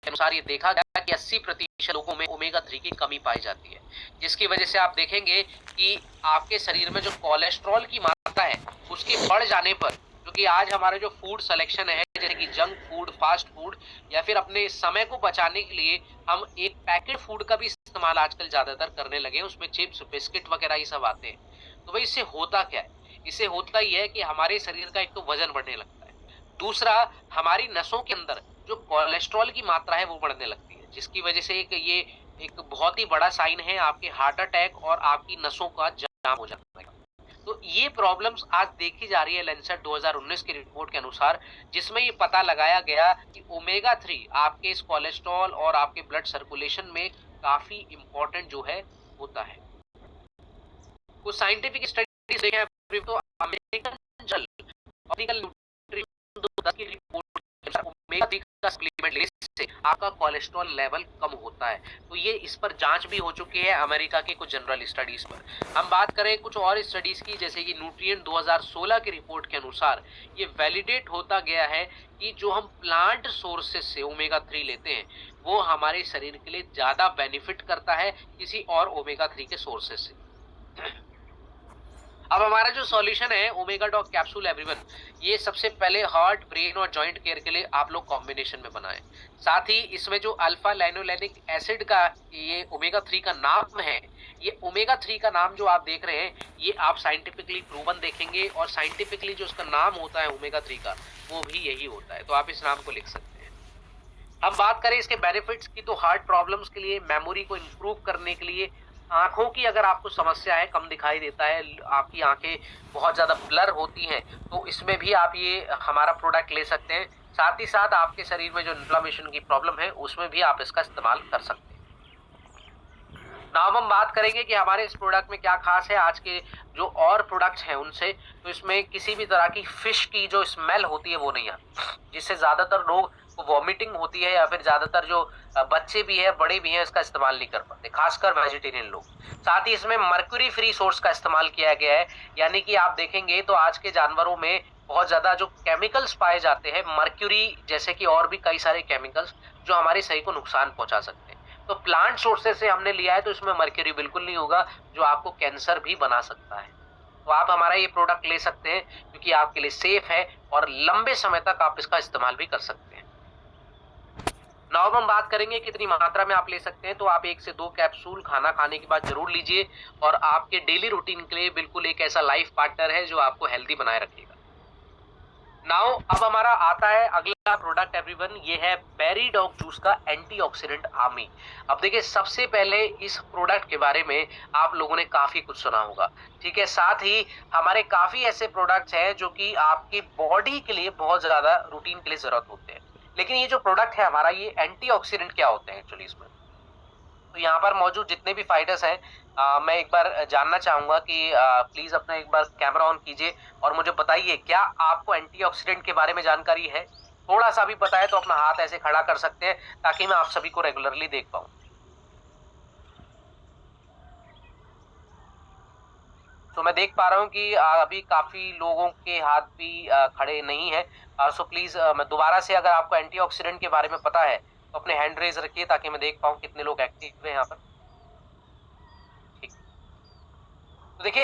अनुसार ये देखा गया कि 80% लोगों में ओमेगा 3 की कमी पाई जाती है, जिसकी वजह से आप देखेंगे कि आपके शरीर में जो कोलेस्ट्रॉल की मात्रा है उसके बढ़ जाने पर, जो क्योंकि आज हमारा जो फूड सिलेक्शन है, जैसे कि जंक फूड, फास्ट फूड, या फिर अपने समय को बचाने के लिए हम एक पैकेट फूड का भी इस्तेमाल आजकल ज़्यादातर करने लगे हैं, उसमें चिप्स, बिस्किट वगैरह ये सब आते हैं। तो भाई इससे होता क्या है? इससे होता ये है कि हमारे शरीर का एक तो वज़न बढ़ने लगता है, दूसरा हमारी नसों के अंदर जो कोलेस्ट्रॉल की मात्रा है वो बढ़ने लगती है, जिसकी वजह से एक बहुत ही बड़ा साइन है आपके हार्ट अटैक और आपकी नसों का जाम हो जाना है। तो ये प्रॉब्लम्स आज देखी जा रही है लैंसेट 2019 की रिपोर्ट के अनुसार, जिसमें ये पता लगाया गया कि ओमेगा 3 आपके इस कोलेस्ट्रॉल और आपके ब्लड सर्कुलेशन में काफी इंपॉर्टेंट जो है होता है। कुछ साइंटिफिक स्टडीज देखें अभी तो American journal of clinical nutrition 2010 की रिपोर्ट के अनुसार ओमेगा 3 का सप्लीमेंट लेने से आपका कोलेस्ट्रॉल लेवल कम होता है। तो ये इस पर जांच भी हो चुकी है अमेरिका के कुछ जनरल स्टडीज पर। हम बात करें कुछ और स्टडीज की, जैसे कि न्यूट्रिएंट 2016 की रिपोर्ट के अनुसार ये वैलिडेट होता गया है कि जो हम प्लांट सोर्सेस से ओमेगा 3 लेते हैं वो हमारे शरीर के लिए ज्यादा बेनिफिट करता है किसी और ओमेगा 3 के सोर्सेस से। अब हमारा जो सॉल्यूशन है ओमेगा डॉग कैप्सूल एवरीवन, ये सबसे पहले हार्ट, ब्रेन और जॉइंट केयर के लिए आप लोग कॉम्बिनेशन में बनाएं। साथ ही इसमें जो अल्फा लाइनोलेनिक एसिड का ये ओमेगा 3 का नाम है, ये ओमेगा 3 का नाम जो आप देख रहे हैं ये आप साइंटिफिकली प्रूवन देखेंगे, और साइंटिफिकली जो उसका नाम होता है ओमेगा 3 का वो भी यही होता है। तो आप इस नाम को लिख सकते हैं। अब बात करें इसके बेनिफिट्स की, तो हार्ट प्रॉब्लम्स के लिए, मेमोरी को इम्प्रूव करने के लिए, आंखों की अगर आपको समस्या है, कम दिखाई देता है, आपकी आंखें बहुत ज़्यादा ब्लर होती हैं, तो इसमें भी आप ये हमारा प्रोडक्ट ले सकते हैं। साथ ही साथ आपके शरीर में जो इन्फ्लेमेशन की प्रॉब्लम है उसमें भी आप इसका इस्तेमाल कर सकते हैं। नाम हम बात करेंगे कि हमारे इस प्रोडक्ट में क्या खास है आज के जो और प्रोडक्ट्स हैं उनसे। तो इसमें किसी भी तरह की फिश की जो स्मेल होती है वो नहीं आती, जिससे ज़्यादातर लोग को वॉमिटिंग होती है, या फिर ज़्यादातर जो बच्चे भी है, बड़े भी हैं, इसका इस्तेमाल नहीं कर पाते, खासकर वेजिटेरियन लोग। साथ ही इसमें मर्क्यूरी फ्री सोर्स का इस्तेमाल किया गया है, यानी कि आप देखेंगे तो आज के जानवरों में बहुत ज़्यादा जो केमिकल्स पाए जाते हैं, मर्क्यूरी जैसे कि और भी कई सारे केमिकल्स जो हमारे शरीर को नुकसान पहुंचा सकते हैं, तो प्लांट सोर्सेज से हमने लिया है, तो इसमें मर्क्यूरी बिल्कुल नहीं होगा जो आपको कैंसर भी बना सकता है। तो आप हमारा ये प्रोडक्ट ले सकते हैं क्योंकि आपके लिए सेफ है और लंबे समय तक आप इसका इस्तेमाल भी कर सकते हैं। नाउ हम बात करेंगे कितनी मात्रा में आप ले सकते हैं। तो आप 1 से 2 कैप्सूल खाना खाने के बाद जरूर लीजिए, और आपके डेली रूटीन के लिए बिल्कुल एक ऐसा लाइफ पार्टनर है जो आपको हेल्दी बनाए रखेगा। नाउ अब हमारा आता है अगला प्रोडक्ट एवरीवन, ये है बेरी डॉग जूस का एंटीऑक्सीडेंट आर्मी। अब देखिए, सबसे पहले इस प्रोडक्ट के बारे में आप लोगों ने काफी कुछ सुना होगा, ठीक है। साथ ही हमारे काफी ऐसे प्रोडक्ट्स हैं जो कि आपकी बॉडी के लिए बहुत ज्यादा रूटीन के लिए जरूरत होते हैं, लेकिन ये जो प्रोडक्ट है हमारा, ये एंटीऑक्सीडेंट क्या होते हैं एक्चुअली इसमें। तो यहाँ पर मौजूद जितने भी फाइटर्स हैं, मैं एक बार जानना चाहूंगा कि प्लीज अपना एक बार कैमरा ऑन कीजिए और मुझे बताइए क्या आपको एंटीऑक्सीडेंट के बारे में जानकारी है। थोड़ा सा भी पता है तो अपना हाथ ऐसे खड़ा कर सकते हैं ताकि मैं आप सभी को रेगुलरली देख पाऊं। तो मैं देख पा रहा हूँ कि अभी काफी लोगों के हाथ भी खड़े नहीं है। सो प्लीज मैं दोबारा से, अगर आपको एंटीऑक्सीडेंट के बारे में पता है तो अपने हैंड रेज रखिए ताकि मैं देख पाऊँ कितने लोग एक्टिव हैं यहाँ पर। ठीक, तो देखिए,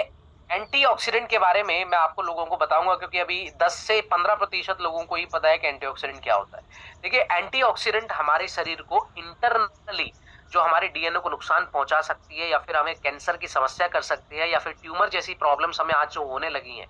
एंटीऑक्सीडेंट के बारे में मैं आपको लोगों को बताऊंगा क्योंकि अभी 10 से 15% लोगों को ही पता है कि एंटीऑक्सीडेंट क्या होता है। देखिए, एंटीऑक्सीडेंट हमारे शरीर को इंटरनली जो हमारे डीएनए को नुकसान पहुंचा सकती है, या फिर हमें कैंसर की समस्या कर सकती है, या फिर ट्यूमर जैसी प्रॉब्लम्स हमें आज जो होने लगी हैं,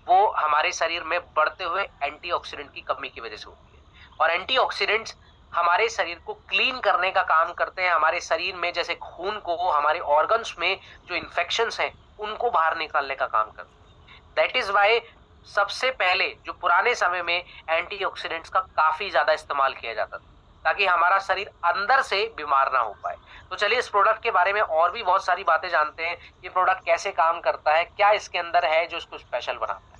वो हमारे शरीर में बढ़ते हुए एंटीऑक्सीडेंट की कमी की वजह से होती है। और एंटीऑक्सीडेंट्स हमारे शरीर को क्लीन करने का काम करते हैं, हमारे शरीर में जैसे खून को, हमारे ऑर्गन्स में जो इन्फेक्शंस हैं उनको बाहर निकालने का काम करते हैं। दैट इज वाई सबसे पहले जो पुराने समय में एंटीऑक्सीडेंट्स का काफी ज्यादा इस्तेमाल किया जाता था ताकि हमारा शरीर अंदर से बीमार ना हो पाए। तो चलिए इस प्रोडक्ट के बारे में और भी बहुत सारी बातें जानते हैं। ये प्रोडक्ट कैसे काम करता है, क्या इसके अंदर है जो इसको स्पेशल बनाता है।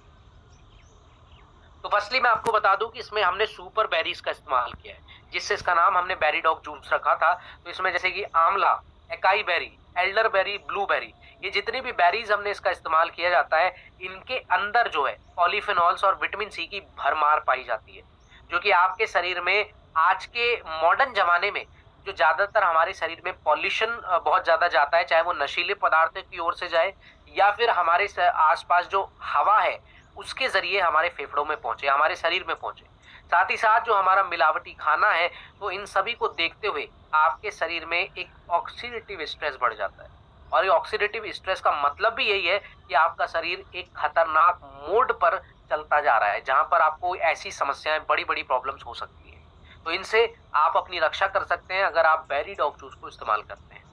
तो फर्स्टली मैं आपको बता दूं कि इसमें हमने सुपर बेरीज का इस्तेमाल किया है, जिससे इसका नाम हमने बेरी डॉग जूस रखा था। तो इसमें जैसे कि आंवला, एकाई बेरी, एल्डर बेरी, ब्लूबेरी, ये जितनी भी बेरीज हमने इसका इस्तेमाल किया जाता है, इनके अंदर जो है पॉलीफेनॉल्स और विटामिन सी की भरमार पाई जाती है, जो कि आपके शरीर में आज के मॉडर्न जमाने में जो ज्यादातर हमारे शरीर में पॉल्यूशन बहुत ज्यादा जाता है, चाहे वो नशीले पदार्थों की ओर से जाए या फिर हमारे आसपास जो हवा है उसके ज़रिए हमारे फेफड़ों में पहुँचे, हमारे शरीर में पहुँचे। साथ ही साथ जो हमारा मिलावटी खाना है, तो इन सभी को देखते हुए आपके शरीर में एक ऑक्सीडेटिव स्ट्रेस बढ़ जाता है। और ये ऑक्सीडेटिव स्ट्रेस का मतलब भी यही है कि आपका शरीर एक खतरनाक मोड पर चलता जा रहा है, जहाँ पर आपको ऐसी समस्याएँ, बड़ी-बड़ी प्रॉब्लम्स हो सकती हैं। तो इनसे आप अपनी रक्षा कर सकते हैं अगर आप बेरी डॉग जूस को इस्तेमाल करते हैं।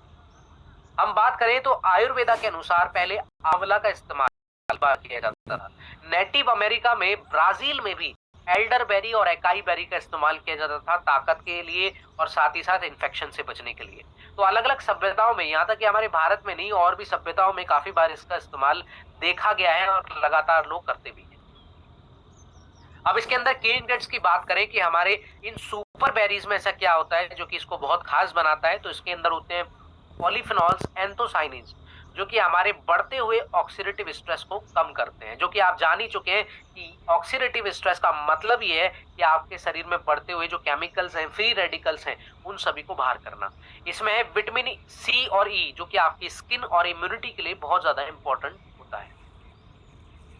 हम बात करें तो आयुर्वेदा के अनुसार पहले आंवला का इस्तेमाल किया जाता था। नेटिव अमेरिका में, ब्राजील में भी एल्डर बेरी और एकाई बेरी का इस्तेमाल किया जाता था ताकत के लिए और साथ ही साथ इन्फेक्शन से बचने के लिए। तो अलग-अलग सभ्यताओं में, यहाँ तक कि हमारे भारत में नहीं और भी सभ्यताओं में काफी बार इसका इस्तेमाल देखा गया है और लगातार लोग करते भी हैं। अब इसके अंदर की इंग्रेडिएंट्स की बात करें कि हमारे इन सुपर बेरीज में ऐसा क्या होता है जो कि इसको बहुत खास बनाता है, तो इसके अंदर होते हैं पॉलीफेनॉल्स, एंथोसाइनिन्स, जो कि हमारे बढ़ते हुए ऑक्सीडेटिव स्ट्रेस को कम करते हैं। जो कि आप जान ही चुके हैं कि ऑक्सीडेटिव स्ट्रेस का मतलब ये है कि आपके शरीर में बढ़ते हुए जो केमिकल्स हैं, फ्री रेडिकल्स हैं, उन सभी को बाहर करना। इसमें है विटामिन सी और ई, जो कि आपकी स्किन और इम्यूनिटी के लिए बहुत ज्यादा इंपॉर्टेंट होता है।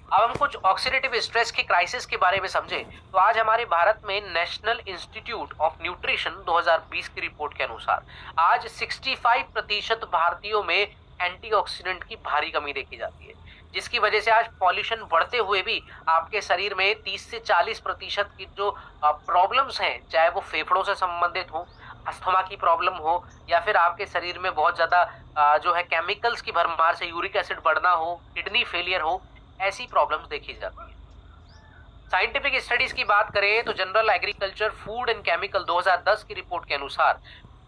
अब हम कुछ ऑक्सीडेटिव स्ट्रेस के क्राइसिस के बारे में समझें तो आज हमारे भारत में नेशनल इंस्टीट्यूट ऑफ न्यूट्रिशन 2020 की रिपोर्ट के अनुसार आज 65% भारतीयों में एंटीऑक्सीडेंट की भारी कमी देखी जाती है, जिसकी वजह से आज पॉल्यूशन बढ़ते हुए भी आपके शरीर में 30 से 40% की जो प्रॉब्लम्स हैं, चाहे वो फेफड़ों से संबंधित हो, अस्थमा की प्रॉब्लम हो, या फिर आपके शरीर में बहुत ज्यादा जो है केमिकल्स की भरमार से यूरिक एसिड बढ़ना हो, किडनी फेलियर हो, ऐसी प्रॉब्लम्स देखी जाती है। साइंटिफिक स्टडीज की बात करें तो general agriculture, food and chemical 2010 की रिपोर्ट के अनुसार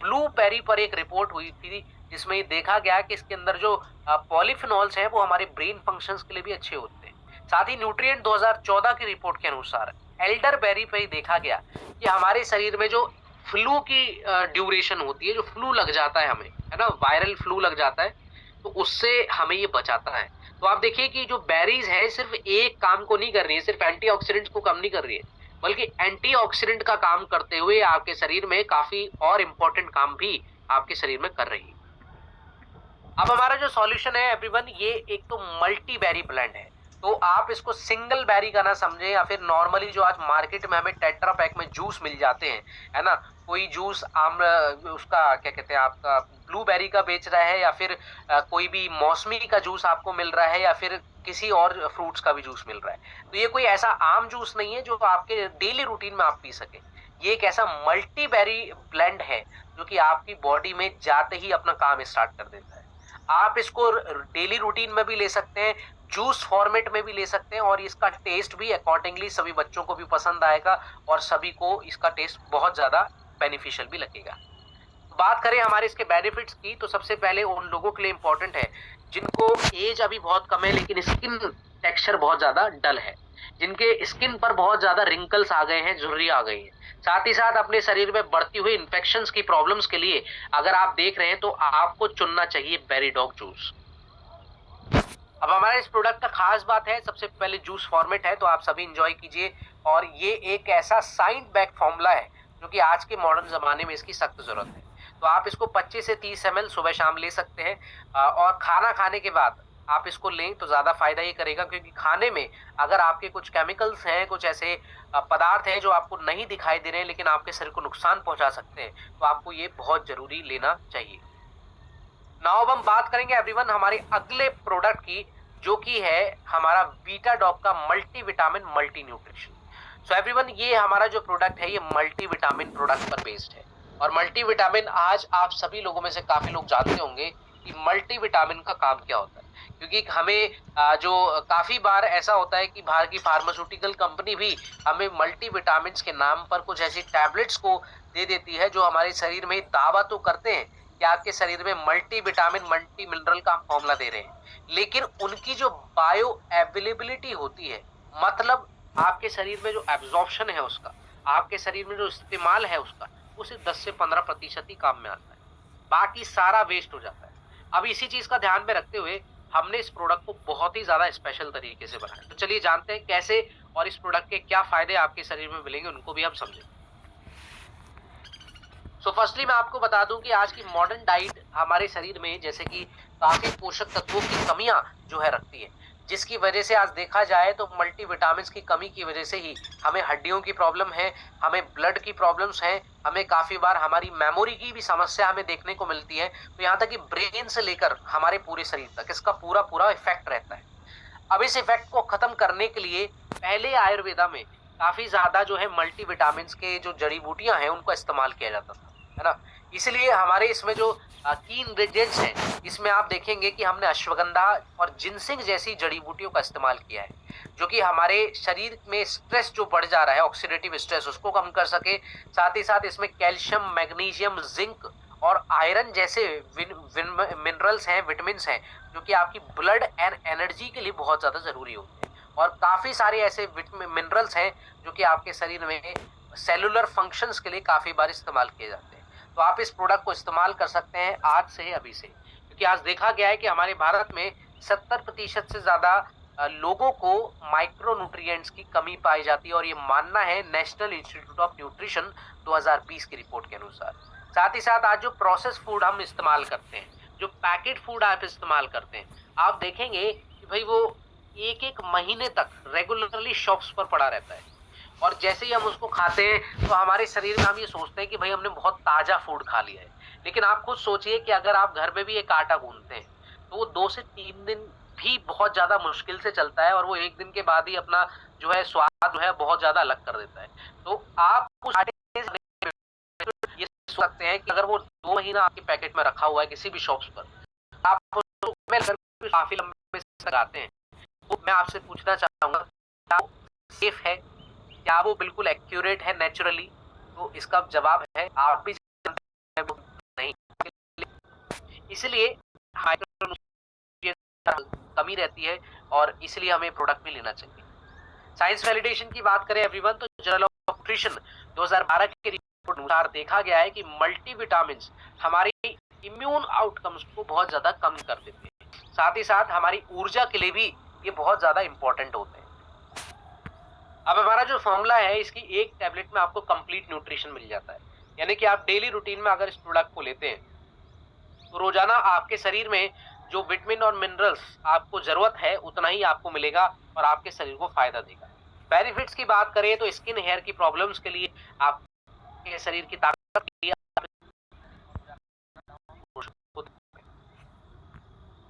ब्लूबेरी पर एक रिपोर्ट हुई थी जिसमें देखा गया कि इसके अंदर जो पॉलीफेनॉल्स हैं वो हमारे ब्रेन फंक्शंस के लिए भी अच्छे होते हैं। साथ ही न्यूट्रिएंट 2014 की रिपोर्ट के अनुसार एल्डर बेरी पर ही देखा गया कि हमारे शरीर में जो फ्लू की ड्यूरेशन होती है, जो फ्लू लग जाता है हमें, है ना, वायरल फ्लू लग जाता है, तो उससे हमें ये बचाता है। तो आप देखिए कि जो बेरीज है सिर्फ एक काम को नहीं कर रही है, सिर्फ एंटीऑक्सीडेंट्स को कम नहीं कर रही है, बल्कि एंटीऑक्सीडेंट का काम करते हुए आपके शरीर में काफी और इम्पोर्टेंट काम भी आपके शरीर में कर रही है। अब हमारा जो सॉल्यूशन है एवरीवन, ये एक तो मल्टी बेरी ब्लेंड है। तो आप इसको सिंगल बेरी का ना समझे, या फिर नॉर्मली जो आज मार्केट में हमें टेट्रा पैक में जूस मिल जाते हैं, है ना, कोई जूस आम उसका क्या कहते हैं आपका ब्लूबेरी का बेच रहा है, या फिर कोई भी मौसमी का जूस आपको मिल रहा है, या फिर किसी और फ्रूट्स का भी जूस मिल रहा है, तो ये कोई ऐसा आम जूस नहीं है जो आपके डेली रूटीन में आप पी सके। ये एक ऐसा मल्टी बेरी ब्लेंड है जो कि आपकी बॉडी में जाते ही अपना काम स्टार्ट कर देता है। आप इसको डेली रूटीन में भी ले सकते हैं, जूस फॉर्मेट में भी ले सकते हैं, और इसका टेस्ट भी अकॉर्डिंगली सभी बच्चों को भी पसंद आएगा और सभी को इसका टेस्ट बहुत ज्यादा बेनिफिशियल भी लगेगा। बात करें हमारे इसके बेनिफिट्स की, तो सबसे पहले उन लोगों के लिए इंपॉर्टेंट है जिनको एज अभी बहुत कम है लेकिन स्किन टेक्सचर बहुत ज्यादा डल है, जिनके स्किन पर बहुत ज्यादा रिंकल्स आ गए हैं, झुर्री आ गई है, साथ ही साथ अपने शरीर में बढ़ती हुई इन्फेक्शंस की प्रॉब्लम्स के लिए अगर आप देख रहे हैं तो आपको चुनना चाहिए बेरी डॉग जूस। अब हमारे इस प्रोडक्ट का खास बात है, सबसे पहले जूस फॉर्मेट है, तो आप सभी इंजॉय कीजिए, और ये एक ऐसा साइंस बैक फॉर्मूला है जो कि आज के मॉडर्न जमाने में इसकी सख्त जरूरत है। तो आप इसको 25 से 30 ml सुबह शाम ले सकते हैं, और खाना खाने के बाद आप इसको लें तो ज्यादा फायदा ये करेगा, क्योंकि खाने में अगर आपके कुछ केमिकल्स हैं, कुछ ऐसे पदार्थ हैं जो आपको नहीं दिखाई दे रहे हैं लेकिन आपके शरीर को नुकसान पहुंचा सकते हैं, तो आपको ये बहुत जरूरी लेना चाहिए। नाउ अब हम बात करेंगे एवरीवन हमारे अगले प्रोडक्ट की, जो कि है हमारा बीटा डॉग का multi vitamin multi nutrition. So everyone, ये हमारा जो प्रोडक्ट है ये मल्टी विटामिन प्रोडक्ट पर बेस्ड है, और मल्टी विटामिन आज आप सभी लोगों में से काफी लोग जानते होंगे कि मल्टी विटामिन का काम क्या होता है, क्योंकि हमें जो काफी बार ऐसा होता है कि बाहर की फार्मास्यूटिकल कंपनी भी हमें मल्टी विटामिन के नाम पर कुछ ऐसी टैबलेट्स को दे देती है जो हमारे शरीर में दावा तो करते हैं कि आपके शरीर में मल्टी विटामिन मल्टी मिनरल का फॉर्मूला दे रहे हैं, लेकिन उनकी जो बायो अवेलेबिलिटी होती है, मतलब आपके शरीर में जो एब्जॉर्प्शन है उसका, आपके शरीर में जो इस्तेमाल है उसका, वो सिर्फ 10 से 15% ही काम में आता है, बाकी सारा वेस्ट हो जाता है। अब इसी चीज का ध्यान में रखते हुए हमने इस प्रोडक्ट को बहुत ही ज्यादा स्पेशल तरीके से बनाया। तो चलिए जानते हैं कैसे और इस प्रोडक्ट के क्या फायदे आपके शरीर में मिलेंगे, उनको भी हम समझेंगे। सो फर्स्टली मैं आपको बता दूं कि आज की मॉडर्न डाइट हमारे शरीर में जैसे कि काफी पोषक तत्वों की कमियां जो है रखती है। जिसकी वजह से आज देखा जाए तो मल्टीविटामिन्स की कमी की वजह से ही हमें हड्डियों की प्रॉब्लम है, हमें ब्लड की प्रॉब्लम्स हैं, हमें काफ़ी बार हमारी मेमोरी की भी समस्या हमें देखने को मिलती है। तो यहाँ तक कि ब्रेन से लेकर हमारे पूरे शरीर तक इसका पूरा इफ़ेक्ट रहता है। अब इस इफ़ेक्ट को ख़त्म करने के लिए पहले आयुर्वेदा में काफ़ी ज़्यादा जो है मल्टीविटामिन्स के जो जड़ी-बूटियाँ हैं, उनका इस्तेमाल किया जाता था, है ना? इसलिए हमारे इसमें जो की इंग्रीडिएंट्स हैं, इसमें आप देखेंगे कि हमने अश्वगंधा और जिनसिंग जैसी जड़ी-बूटियों का इस्तेमाल किया है, जो कि हमारे शरीर में स्ट्रेस जो बढ़ जा रहा है, ऑक्सीडेटिव स्ट्रेस, उसको कम कर सके। साथ ही साथ इसमें कैल्शियम, मैग्नीशियम, जिंक और आयरन जैसे मिनरल्स हैं, विटामिन्स हैं, जो कि आपकी ब्लड एंड एनर्जी के लिए बहुत ज़्यादा ज़रूरी होते हैं। और काफ़ी सारे ऐसे मिनरल्स हैं, जो कि आपके शरीर में सेलुलर फंक्शंस के लिए काफ़ी बार इस्तेमाल किए जाते हैं। तो आप इस प्रोडक्ट को इस्तेमाल कर सकते हैं आज से, अभी से, क्योंकि आज देखा गया है कि हमारे भारत में 70% से ज़्यादा लोगों को माइक्रो न्यूट्रिएंट्स की कमी पाई जाती है, और ये मानना है नेशनल इंस्टीट्यूट ऑफ न्यूट्रिशन 2020 की रिपोर्ट के अनुसार। साथ ही साथ आज जो प्रोसेस फूड हम इस्तेमाल करते हैं, जो पैकेट फूड आप इस्तेमाल करते हैं, आप देखेंगे कि भाई वो एक महीने तक रेगुलरली शॉप्स पर पड़ा रहता है, और जैसे ही हम उसको खाते हैं तो हमारे शरीर में हम ये सोचते हैं कि भाई हमने बहुत ताज़ा फूड खा लिया है। लेकिन आप खुद सोचिए कि अगर आप घर में भी एक आटा गूंथते हैं, तो वो 2 से 3 दिन भी बहुत ज़्यादा मुश्किल से चलता है, और वो 1 दिन के बाद ही अपना जो है स्वाद जो है बहुत ज़्यादा अलग कर देता है। तो आप उस आटे से ये सोच सकते हैं कि अगर वो 2 महीना आपके पैकेट में रखा हुआ है किसी भी शॉप्स पर, आप उसको काफ़ी लंबे से लगाते हैं, तो मैं आपसे पूछना चाहूँगा, क्या वो सेफ है? क्या वो बिल्कुल एक्यूरेट है नेचुरली? तो इसका जवाब है आप भी जानते हैं वो नहीं। इसलिए कमी रहती है, और इसलिए हमें प्रोडक्ट भी लेना चाहिए। साइंस वैलिडेशन की बात करें एवरीवन, तो जर्नल ऑफ न्यूट्रिशन 2012 के रिपोर्ट अनुसार देखा गया है कि मल्टीविटामिन्स हमारी इम्यून आउटकम्स को बहुत ज्यादा कम कर देते हैं। साथ ही साथ हमारी ऊर्जा के लिए भी ये बहुत ज्यादा इंपॉर्टेंट होते हैं। अब हमारा जो फॉर्मूला है, इसकी एक टैबलेट में आपको कंप्लीट न्यूट्रिशन मिल जाता है। यानी कि आप डेली रूटीन में अगर इस प्रोडक्ट को लेते हैं, तो रोजाना आपके शरीर में जो विटामिन और मिनरल्स आपको जरूरत है उतना ही आपको मिलेगा, और आपके शरीर को फायदा देगा। बेनिफिट्स की बात करें तो स्किन हेयर की प्रॉब्लम्स के लिए, आपके शरीर की ताकत के लिए,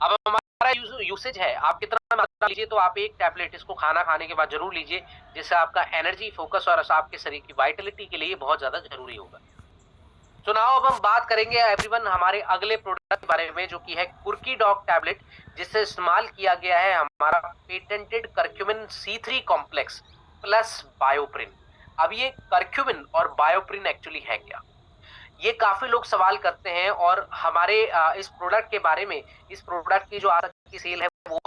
अब हमारा यूसेज है, आप कितना मात्रा लीजिए, तो आप एक टैबलेट इसको खाना खाने के बाद जरूर लीजिए, जिससे आपका एनर्जी, फोकस और आपके शरीर की वाइटलिटी के लिए बहुत ज्यादा जरूरी होगा। तो नाउ अब हम बात करेंगे एवरीवन हमारे अगले प्रोडक्ट के बारे में, जो कि है कुर्की डॉग टैबलेट, जिससे इस्तेमाल किया गया है हमारा patented curcumin C3 complex plus BioPerine. अब ये करक्यूमिन और बायोप्रिन एक्चुअली है क्या, ये काफी लोग सवाल करते हैं, और हमारे इस प्रोडक्ट के बारे में, इस प्रोडक्ट की जो आज तक की सेल है वो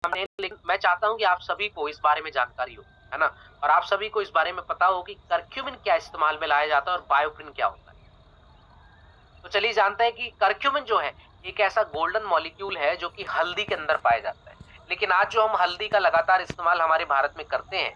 लेकिन मैं चाहता हूं कि आप सभी को इस बारे में जानकारी हो, है ना, और आप सभी को इस बारे में पता हो कि करक्यूमिन क्या इस्तेमाल में लाया जाता है और बायोप्रिन क्या होता है। तो चलिए जानते हैं कि करक्यूमिन जो है एक ऐसा गोल्डन मॉलिक्यूल है जो कि हल्दी के अंदर पाया जाता है। लेकिन आज जो हम हल्दी का लगातार इस्तेमाल हमारे भारत में करते हैं,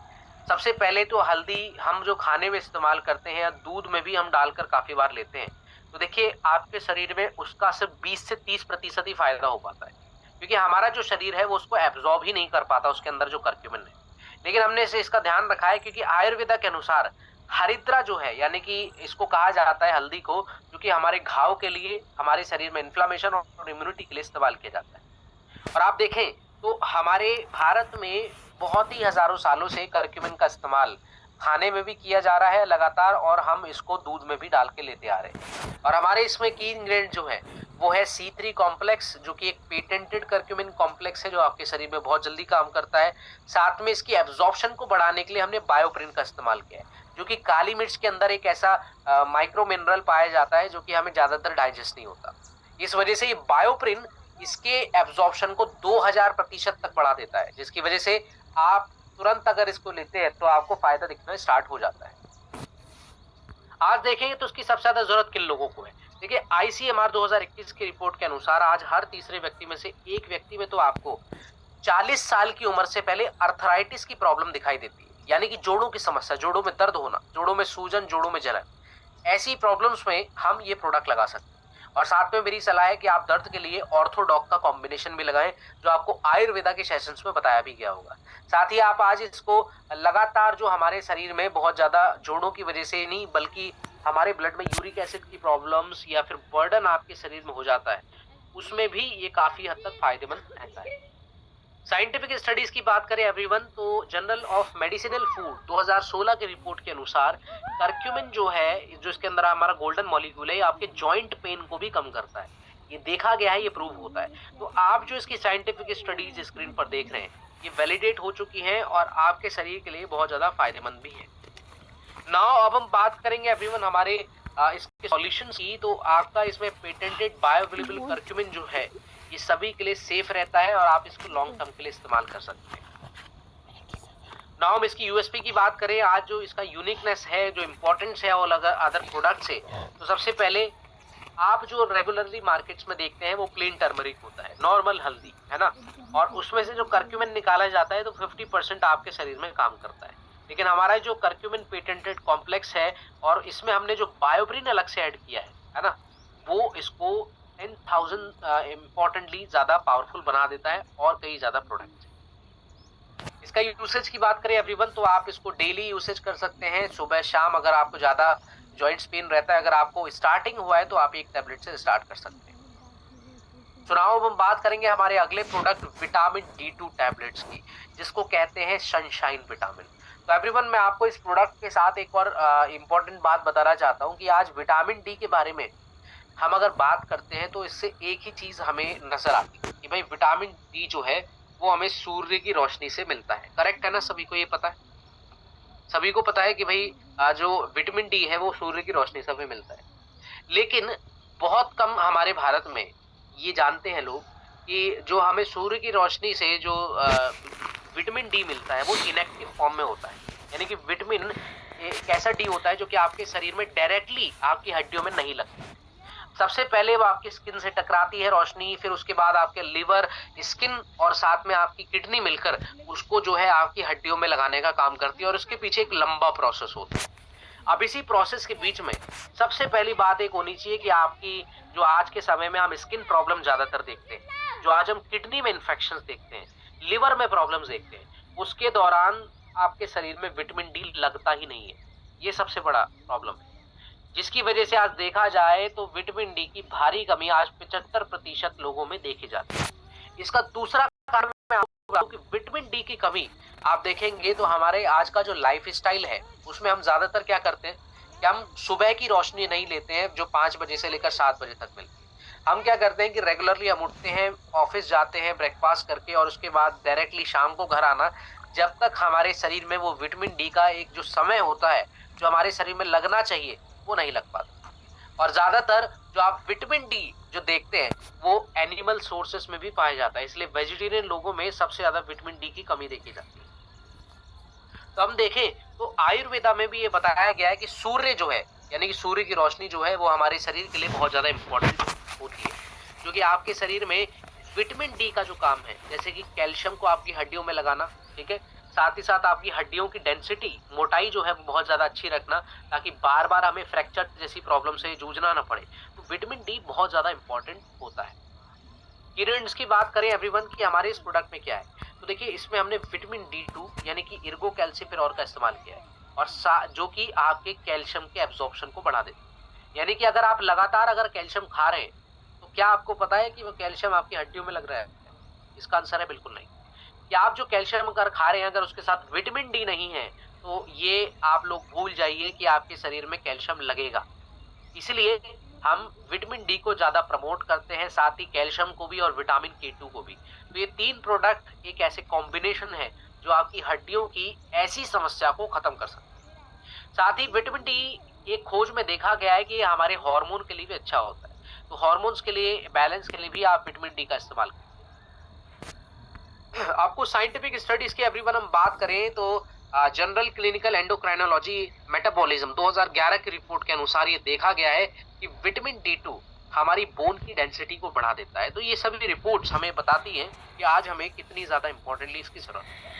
सबसे पहले तो हल्दी हम जो खाने में इस्तेमाल करते हैं, दूध में भी हम डालकर काफी बार लेते हैं, तो देखिए आपके शरीर में उसका सिर्फ 20 से 30% ही फायदा हो पाता है, क्योंकि हमारा जो शरीर है वो उसको एब्जॉर्ब ही नहीं कर पाता उसके अंदर जो करक्यूमिन है। लेकिन हमने इसे इसका ध्यान रखा है, क्योंकि आयुर्वेदा के अनुसार हरिद्रा जो है, यानी कि इसको कहा जाता है हल्दी को, जो कि हमारे घाव के लिए, हमारे शरीर में इन्फ्लामेशन और इम्यूनिटी के लिए इस्तेमाल किया जाता है। और आप देखें तो हमारे भारत में बहुत ही हजारों सालों से करक्यूमिन का इस्तेमाल खाने में भी किया जा रहा है लगातार, और हम इसको दूध में भी डाल के लेते आ रहे हैं। और हमारे इसमें की इंग्रेडिएंट जो है वो है C3 कॉम्प्लेक्स, जो कि एक पेटेंटेड करक्यूमिन कॉम्प्लेक्स है, जो आपके शरीर में बहुत जल्दी काम करता है। साथ में इसकी एब्जॉर्प्शन को बढ़ाने के लिए हमने बायोप्रिन का इस्तेमाल किया है, जो कि काली मिर्च के अंदर एक ऐसा माइक्रो मिनरल पाया जाता है जो कि हमें ज्यादातर डाइजेस्ट नहीं होता। इस वजह से ये बायोप्रिन इसके एब्जॉर्प्शन को 2000% तक बढ़ा देता है, जिसकी वजह से आप तुरंत अगर इसको लेते हैं तो आपको फायदा दिखना स्टार्ट हो जाता है। आज देखेंगे तो उसकी सबसे ज्यादा जरूरत किन लोगों को है। देखिए ICMR 2021 की रिपोर्ट के अनुसार आज हर तीसरे व्यक्ति में से एक व्यक्ति में तो आपको 40 साल की उम्र से पहले अर्थराइटिस की प्रॉब्लम दिखाई देती है, यानी कि जोड़ों की समस्या, जोड़ों में दर्द होना, जोड़ों में सूजन, जोड़ों में जलन। ऐसी प्रॉब्लम्स में हम ये प्रोडक्ट लगा सकते हैं। और साथ में मेरी सलाह है कि आप दर्द के लिए ऑर्थोडॉक का कॉम्बिनेशन भी लगाएं, जो आपको आयुर्वेदा के सेशंस में बताया भी गया होगा। साथ ही आप आज इसको लगातार, जो हमारे शरीर में बहुत ज़्यादा जोड़ों की वजह से नहीं, बल्कि हमारे ब्लड में यूरिक एसिड की प्रॉब्लम्स या फिर बर्डन आपके शरीर में हो जाता है, उसमें भी ये काफ़ी हद तक फ़ायदेमंद रहता है। साइंटिफिक स्टडीज की बात करें एवरीवन, तो जर्नल ऑफ मेडिसिनल फूड 2016 की रिपोर्ट के अनुसार करक्यूमिन जो है, जो इसके अंदर हमारा गोल्डन मॉलिक्यूल है, ये आपके जॉइंट पेन को भी कम करता है। ये देखा गया है, ये प्रूव होता है। तो आप जो इसकी साइंटिफिक स्टडीज स्क्रीन पर देख रहे हैं, ये वैलिडेट हो चुकी हैं और आपके शरीर के लिए बहुत ज्यादा फायदेमंद भी है। नाउ अब हम बात करेंगे एवरीवन हमारे इसके सॉल्यूशन की। तो आपका इसमें पेटेंटेड बायोअवेलेबल करक्यूमिन जो है, ये सभी के लिए सेफ रहता है और आप इसको लॉन्ग टर्म के लिए इस्तेमाल कर सकते हैं। नाउ हम इसकी यूएसपी की बात करें, आज जो इसका यूनिकनेस है, जो इम्पोर्टेंस है और अदर प्रोडक्ट से, तो सबसे पहले आप जो रेगुलरली मार्केट्स में देखते हैं वो प्लेन टर्मरिक होता है, नॉर्मल हल्दी, है ना, और उसमें से जो करक्यूमिन निकाला जाता है तो 50% आपके शरीर में काम करता है। लेकिन हमारा जो करक्यूमिन पेटेंटेड कॉम्प्लेक्स है, और इसमें हमने जो बायोब्रिन अलग से ऐड किया है ना, वो इसको 10,000 इम्पोर्टेंटली ज्यादा पावरफुल बना देता है और कई ज्यादा प्रोडक्ट। इसका यूसेज की बात करें एवरीवन, तो आप इसको डेली यूसेज कर सकते हैं, सुबह शाम। अगर आपको ज्यादा जॉइंट्स पेन रहता है, अगर आपको स्टार्टिंग हुआ है, तो आप एक टैबलेट से स्टार्ट कर सकते हैं। चुनाव हम बात करेंगे हमारे अगले प्रोडक्ट विटामिन D2 टैबलेट्स की, जिसको कहते हैं सनशाइन विटामिन। तो एवरीवन, मैं आपको इस प्रोडक्ट के साथ एक और इम्पोर्टेंट बात बताना चाहता हूँ कि आज विटामिन डी के बारे में हम अगर बात करते हैं, तो इससे एक ही चीज हमें नजर आती है कि भाई विटामिन डी जो है वो हमें सूर्य की रोशनी से मिलता है। करेक्ट है ना? सभी को ये पता है, सभी को पता है कि भाई जो विटामिन डी है वो सूर्य की रोशनी से हमें मिलता है। लेकिन बहुत कम हमारे भारत में ये जानते हैं लोग कि जो हमें सूर्य की रोशनी से जो विटामिन डी मिलता है वो इनएक्टिव फॉर्म में होता है। यानी कि विटामिन एक ऐसा डी होता है जो कि आपके शरीर में डायरेक्टली आपकी हड्डियों में नहीं लगता। सबसे पहले वो आपकी स्किन से टकराती है रोशनी, फिर उसके बाद आपके लिवर, स्किन और साथ में आपकी किडनी मिलकर उसको जो है आपकी हड्डियों में लगाने का काम करती है, और उसके पीछे एक लंबा प्रोसेस होता है। अब इसी प्रोसेस के बीच में सबसे पहली बात एक होनी चाहिए कि आपकी जो आज के समय में हम स्किन प्रॉब्लम ज्यादातर देखते हैं, जो आज हम किडनी में इन्फेक्शन देखते हैं, लिवर में प्रॉब्लम्स देखते हैं, उसके दौरान आपके शरीर में विटामिन डी लगता ही नहीं है। ये सबसे बड़ा प्रॉब्लम है, जिसकी वजह से आज देखा जाए तो विटामिन डी की भारी कमी आज 75% लोगों में देखी जाती है। इसका दूसरा कारण मैं आपको बताऊं कि विटामिन डी की कमी आप देखेंगे तो हमारे आज का जो लाइफ स्टाइल है उसमें हम ज्यादातर क्या करते हैं कि हम सुबह की रोशनी नहीं लेते हैं, जो 5 बजे से लेकर 7 बजे तक मिलती है। हम क्या करते हैं कि रेगुलरली हम उठते हैं, ऑफिस जाते हैं ब्रेकफास्ट करके, और उसके बाद डायरेक्टली शाम को घर आना, जब तक हमारे शरीर में वो विटामिन डी का एक जो समय होता है जो हमारे शरीर में लगना चाहिए वो नहीं लग पाता। और ज्यादातर जो आप विटामिन डी जो देखते हैं वो एनिमल सोर्सेस में भी पाया जाता है, इसलिए वेजिटेरियन लोगों में सबसे ज्यादा विटामिन डी की कमी देखी जाती है। तो हम देखें तो आयुर्वेदा में भी ये बताया गया है कि सूर्य जो है, यानी कि सूर्य की रोशनी जो है वो हमारे शरीर के लिए बहुत ज्यादा इंपॉर्टेंट होती है, क्योंकि आपके शरीर में विटामिन डी का जो काम है, जैसे कि कैल्शियम को आपकी हड्डियों में लगाना, ठीक है, साथ ही साथ आपकी हड्डियों की डेंसिटी, मोटाई जो है बहुत ज्यादा अच्छी रखना, ताकि बार बार हमें फ्रैक्चर जैसी प्रॉब्लम से जूझना ना पड़े। तो विटामिन डी बहुत ज्यादा इंपॉर्टेंट होता है। किरणस की बात करें एवरीवन कि हमारे इस प्रोडक्ट में क्या है, तो देखिए इसमें हमने विटामिन D2 यानी कि इर्गो कैल्सिफेरॉल का इस्तेमाल किया है, और जो कि आपके कैल्शियम के एब्जॉर्प्शन को बढ़ा देती है। यानी कि अगर आप लगातार अगर कैल्शियम खा रहे हैं, तो क्या आपको पता है कि वो कैल्शियम आपकी हड्डियों में लग रहा है? इसका आंसर है बिल्कुल नहीं। कि आप जो कैल्शियम अगर खा रहे हैं, अगर उसके साथ विटामिन डी नहीं है, तो ये आप लोग भूल जाइए कि आपके शरीर में कैल्शियम लगेगा। इसलिए हम विटामिन डी को ज्यादा प्रमोट करते हैं, साथ ही कैल्शियम को भी और विटामिन K2 को भी। तो ये 3 प्रोडक्ट एक ऐसे कॉम्बिनेशन है जो आपकी हड्डियों की ऐसी समस्या को खत्म कर सकते हैं। साथ ही विटामिन डी एक खोज में देखा गया है कि ये हमारे हार्मोन के लिए भी अच्छा होता है, तो हार्मोन्स के लिए बैलेंस के लिए भी आप विटामिन डी का इस्तेमाल करें। आपको साइंटिफिक स्टडीज की एवरीवन हम बात करें तो जनरल क्लिनिकल एंडोक्राइनोलॉजी मेटाबॉलिज्म 2011 की रिपोर्ट के अनुसार ये देखा गया है कि विटामिन D2 हमारी बोन की डेंसिटी को बढ़ा देता है। तो ये सभी रिपोर्ट्स हमें बताती हैं कि आज हमें कितनी ज्यादा इंपॉर्टेंटली इसकी जरूरत है।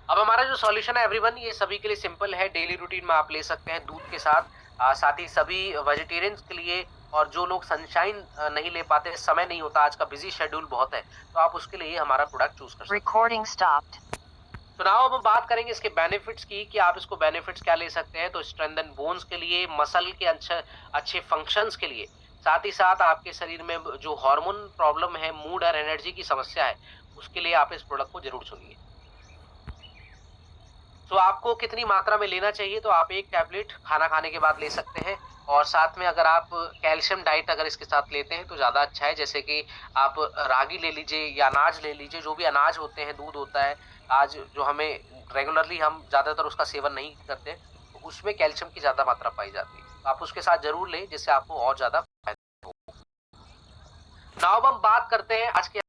अब हमारा जो सॉल्यूशन है एवरीवन, ये सभी के लिए सिंपल है, डेली रूटीन में आप ले सकते हैं दूध के साथ। साथ ही सभी वेजिटेरियंस के लिए और जो लोग सनशाइन नहीं ले पाते, समय नहीं होता, आज का बिजी शेड्यूल बहुत है, तो आप उसके लिए हमारा प्रोडक्ट चूज कर सकते हैं। Recording stopped. तो नाउ अब हम बात करेंगे इसके बेनिफिट्स की कि आप इसको बेनिफिट्स क्या ले सकते हैं। तो स्ट्रेंथन बोन्स के लिए, मसल के अच्छे अच्छे फंक्शंस के लिए, साथ ही साथ आपके शरीर में जो हार्मोन प्रॉब्लम है, मूड और एनर्जी की समस्या है, उसके लिए आप इस प्रोडक्ट को जरूर चुनिए। तो आपको कितनी मात्रा में लेना चाहिए? तो आप 1 टैबलेट खाना खाने के बाद ले सकते हैं, और साथ में अगर आप कैल्शियम डाइट अगर इसके साथ लेते हैं तो ज़्यादा अच्छा है। जैसे कि आप रागी ले लीजिए या अनाज ले लीजिए, जो भी अनाज होते हैं, दूध होता है, आज जो हमें रेगुलरली हम ज़्यादातर उसका सेवन नहीं करते, तो उसमें कैल्शियम की ज़्यादा मात्रा पाई जाती है। तो आप उसके साथ ज़रूर लें, जिससे आपको और ज़्यादा फ़ायदा हो। नाउ अब हम बात करते हैं आज के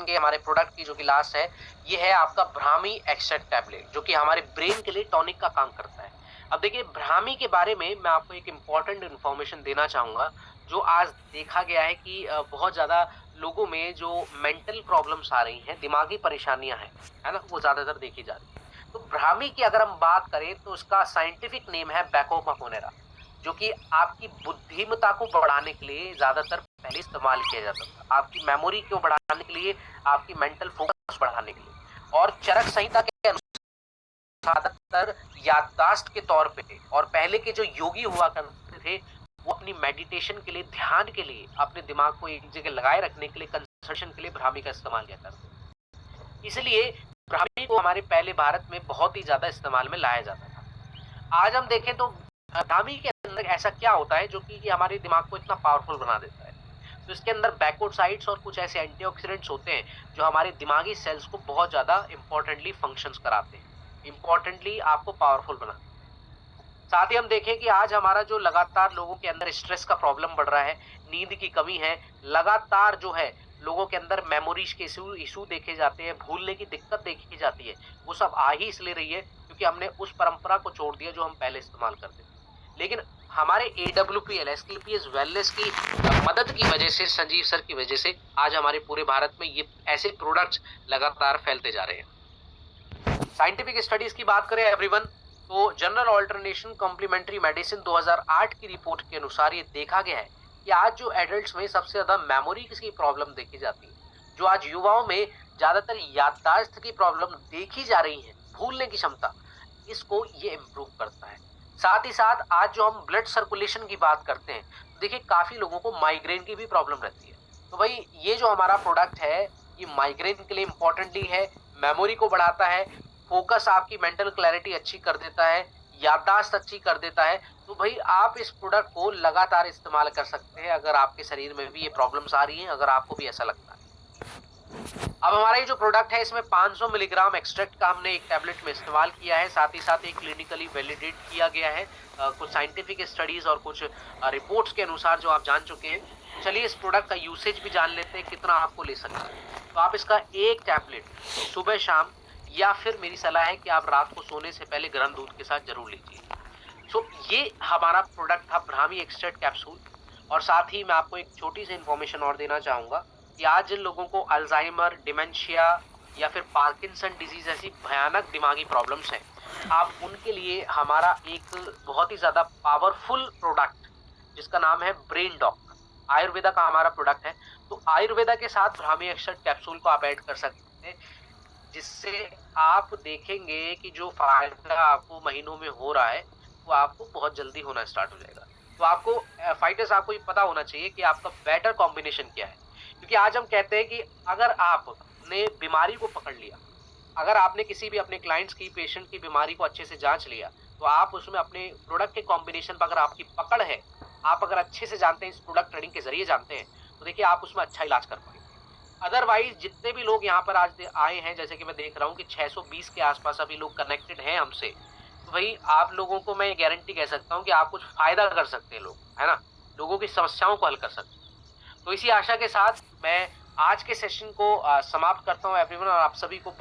हमारे प्रोडक्ट की, जो कि लास्ट है। ये है आपका ब्राह्मी एक्सट्रैक्ट टैबलेट, जो कि हमारे ब्रेन के लिए टॉनिक का काम करता है। अब देखिए, ब्राह्मी के बारे में मैं आपको एक इम्पॉर्टेंट इन्फॉर्मेशन देना चाहूँगा, जो आज देखा गया है कि बहुत ज़्यादा लोगों में जो मेंटल प्रॉब्लम्स आ रही हैं, दिमागी परेशानियाँ हैं, है ना? वो ज़्यादातर देखी जा रही हैं। तो ब्राह्मी की अगर हम बात करें तो उसका साइंटिफिक नेम है बैकोमाकोनेरा, जो कि आपकी बुद्धिमत्ता को बढ़ाने के लिए ज़्यादातर पहले इस्तेमाल किया जाता था। आपकी मेमोरी को बढ़ाने के लिए, आपकी मेंटल फोकस बढ़ाने के लिए, और चरक संहिता के अनुसार ज़्यादातर याददाश्त के तौर पे। और पहले के जो योगी हुआ करते थे, वो अपनी मेडिटेशन के लिए, ध्यान के लिए, अपने दिमाग को एक जगह लगाए रखने के लिए, कंसंट्रेशन के लिए ब्राह्मी का इस्तेमाल किया करते थे। इसलिए ब्राह्मी को हमारे पहले भारत में बहुत ही ज़्यादा इस्तेमाल में लाया जाता था। आज हम देखें तो ब्राह्मी के अंदर ऐसा क्या होता है जो कि हमारे दिमाग को इतना पावरफुल बना देता है? तो इसके अंदर बैकोसाइड्स और कुछ ऐसे एंटीऑक्सीडेंट्स होते हैं, जो हमारे दिमागी सेल्स को बहुत ज़्यादा इम्पोर्टेंटली फंक्शंस कराते हैं, इम्पोर्टेंटली आपको पावरफुल बनाते हैं। साथ ही हम देखें कि आज हमारा जो लगातार लोगों के अंदर स्ट्रेस का प्रॉब्लम बढ़ रहा है, नींद की कमी है, लगातार जो है लोगों के अंदर मेमोरीज के इशू देखे जाते हैं, भूलने की दिक्कत देखी जाती है, वो सब आ ही इसलिए रही है क्योंकि हमने उस परंपरा को छोड़ दिया जो हम पहले इस्तेमाल करते थे। लेकिन हमारे AWPL एसक्लेपियस वेलनेस की मदद की वजह से, संजीव सर की वजह से, आज हमारे पूरे भारत में ये ऐसे प्रोडक्ट्स लगातार फैलते जा रहे हैं। साइंटिफिक स्टडीज की बात करें एवरीवन, तो जनरल ऑल्टरनेशन कॉम्प्लीमेंट्री मेडिसिन 2008 की रिपोर्ट के अनुसार ये देखा गया है कि आज जो एडल्ट्स में सबसे ज्यादा मेमोरी की प्रॉब्लम देखी जाती है, जो आज युवाओं में ज्यादातर याददाश्त की प्रॉब्लम देखी जा रही है, भूलने की क्षमता, इसको ये इम्प्रूव करता है। साथ ही साथ आज जो हम ब्लड सर्कुलेशन की बात करते हैं, देखिए काफी लोगों को माइग्रेन की भी प्रॉब्लम रहती है। तो भाई ये जो हमारा प्रोडक्ट है, ये माइग्रेन के लिए इम्पोर्टेंटली है, मेमोरी को बढ़ाता है, फोकस, आपकी मेंटल क्लैरिटी अच्छी कर देता है, याददाश्त अच्छी कर देता है। तो भाई आप इस प्रोडक्ट को लगातार इस्तेमाल कर सकते हैं अगर आपके शरीर में भी ये प्रॉब्लम्स आ रही हैं, अगर आपको भी ऐसा लगता है। अब हमारा ये जो प्रोडक्ट है, इसमें 500 मिलीग्राम एक्सट्रैक्ट का हमने एक टैबलेट में इस्तेमाल किया है, साथ ही साथ एक क्लिनिकली वैलिडेट किया गया है कुछ साइंटिफिक स्टडीज और कुछ रिपोर्ट्स के अनुसार, जो आप जान चुके हैं। चलिए इस प्रोडक्ट का यूसेज भी जान लेते हैं, कितना आपको ले सकते हैं। तो आप इसका एक टैबलेट सुबह शाम, या फिर मेरी सलाह है कि आप रात को सोने से पहले गर्म दूध के साथ जरूर लीजिए। सो ये हमारा प्रोडक्ट था ब्राह्मी एक्सट्रैक्ट कैप्सूल। और साथ ही मैं आपको एक छोटी सी इन्फॉर्मेशन और देना चाहूँगा कि आज जिन लोगों को अल्जाइमर, डिमेंशिया या फिर पार्किंसन डिजीज ऐसी भयानक दिमागी प्रॉब्लम्स हैं, आप उनके लिए हमारा एक बहुत ही ज़्यादा पावरफुल प्रोडक्ट, जिसका नाम है ब्रेन डॉक, आयुर्वेदा का हमारा प्रोडक्ट है। तो आयुर्वेदा के साथ ब्राह्मी एक्सट्रैक्ट कैप्सूल को आप ऐड कर सकते हैं, जिससे आप देखेंगे कि जो फायदा आपको महीनों में हो रहा है, वो आपको बहुत जल्दी होना स्टार्ट हो जाएगा। तो आपको फाइटर्स, आपको ये पता होना चाहिए कि आपका बेटर कॉम्बिनेशन क्या है। क्योंकि आज हम कहते हैं कि अगर आपने बीमारी को पकड़ लिया, अगर आपने किसी भी अपने क्लाइंट्स की, पेशेंट की बीमारी को अच्छे से जांच लिया, तो आप उसमें अपने प्रोडक्ट के कॉम्बिनेशन पर अगर आपकी पकड़ है, आप अगर अच्छे से जानते हैं, इस प्रोडक्ट ट्रेडिंग के जरिए जानते हैं, तो देखिए आप उसमें अच्छा इलाज कर पाएंगे। अदरवाइज जितने भी लोग यहाँ पर आज आए हैं, जैसे कि मैं देख रहा हूँ कि 620 के आसपास अभी लोग कनेक्टेड हैं हमसे, तो भाई आप लोगों को मैं गारंटी कह सकता हूँ कि आप कुछ फायदा कर सकते हैं लोग, है ना, लोगों की समस्याओं को हल कर सकते हैं। तो इसी आशा के साथ मैं आज के सेशन को समाप्त करता हूँ एवरीवन, और आप सभी को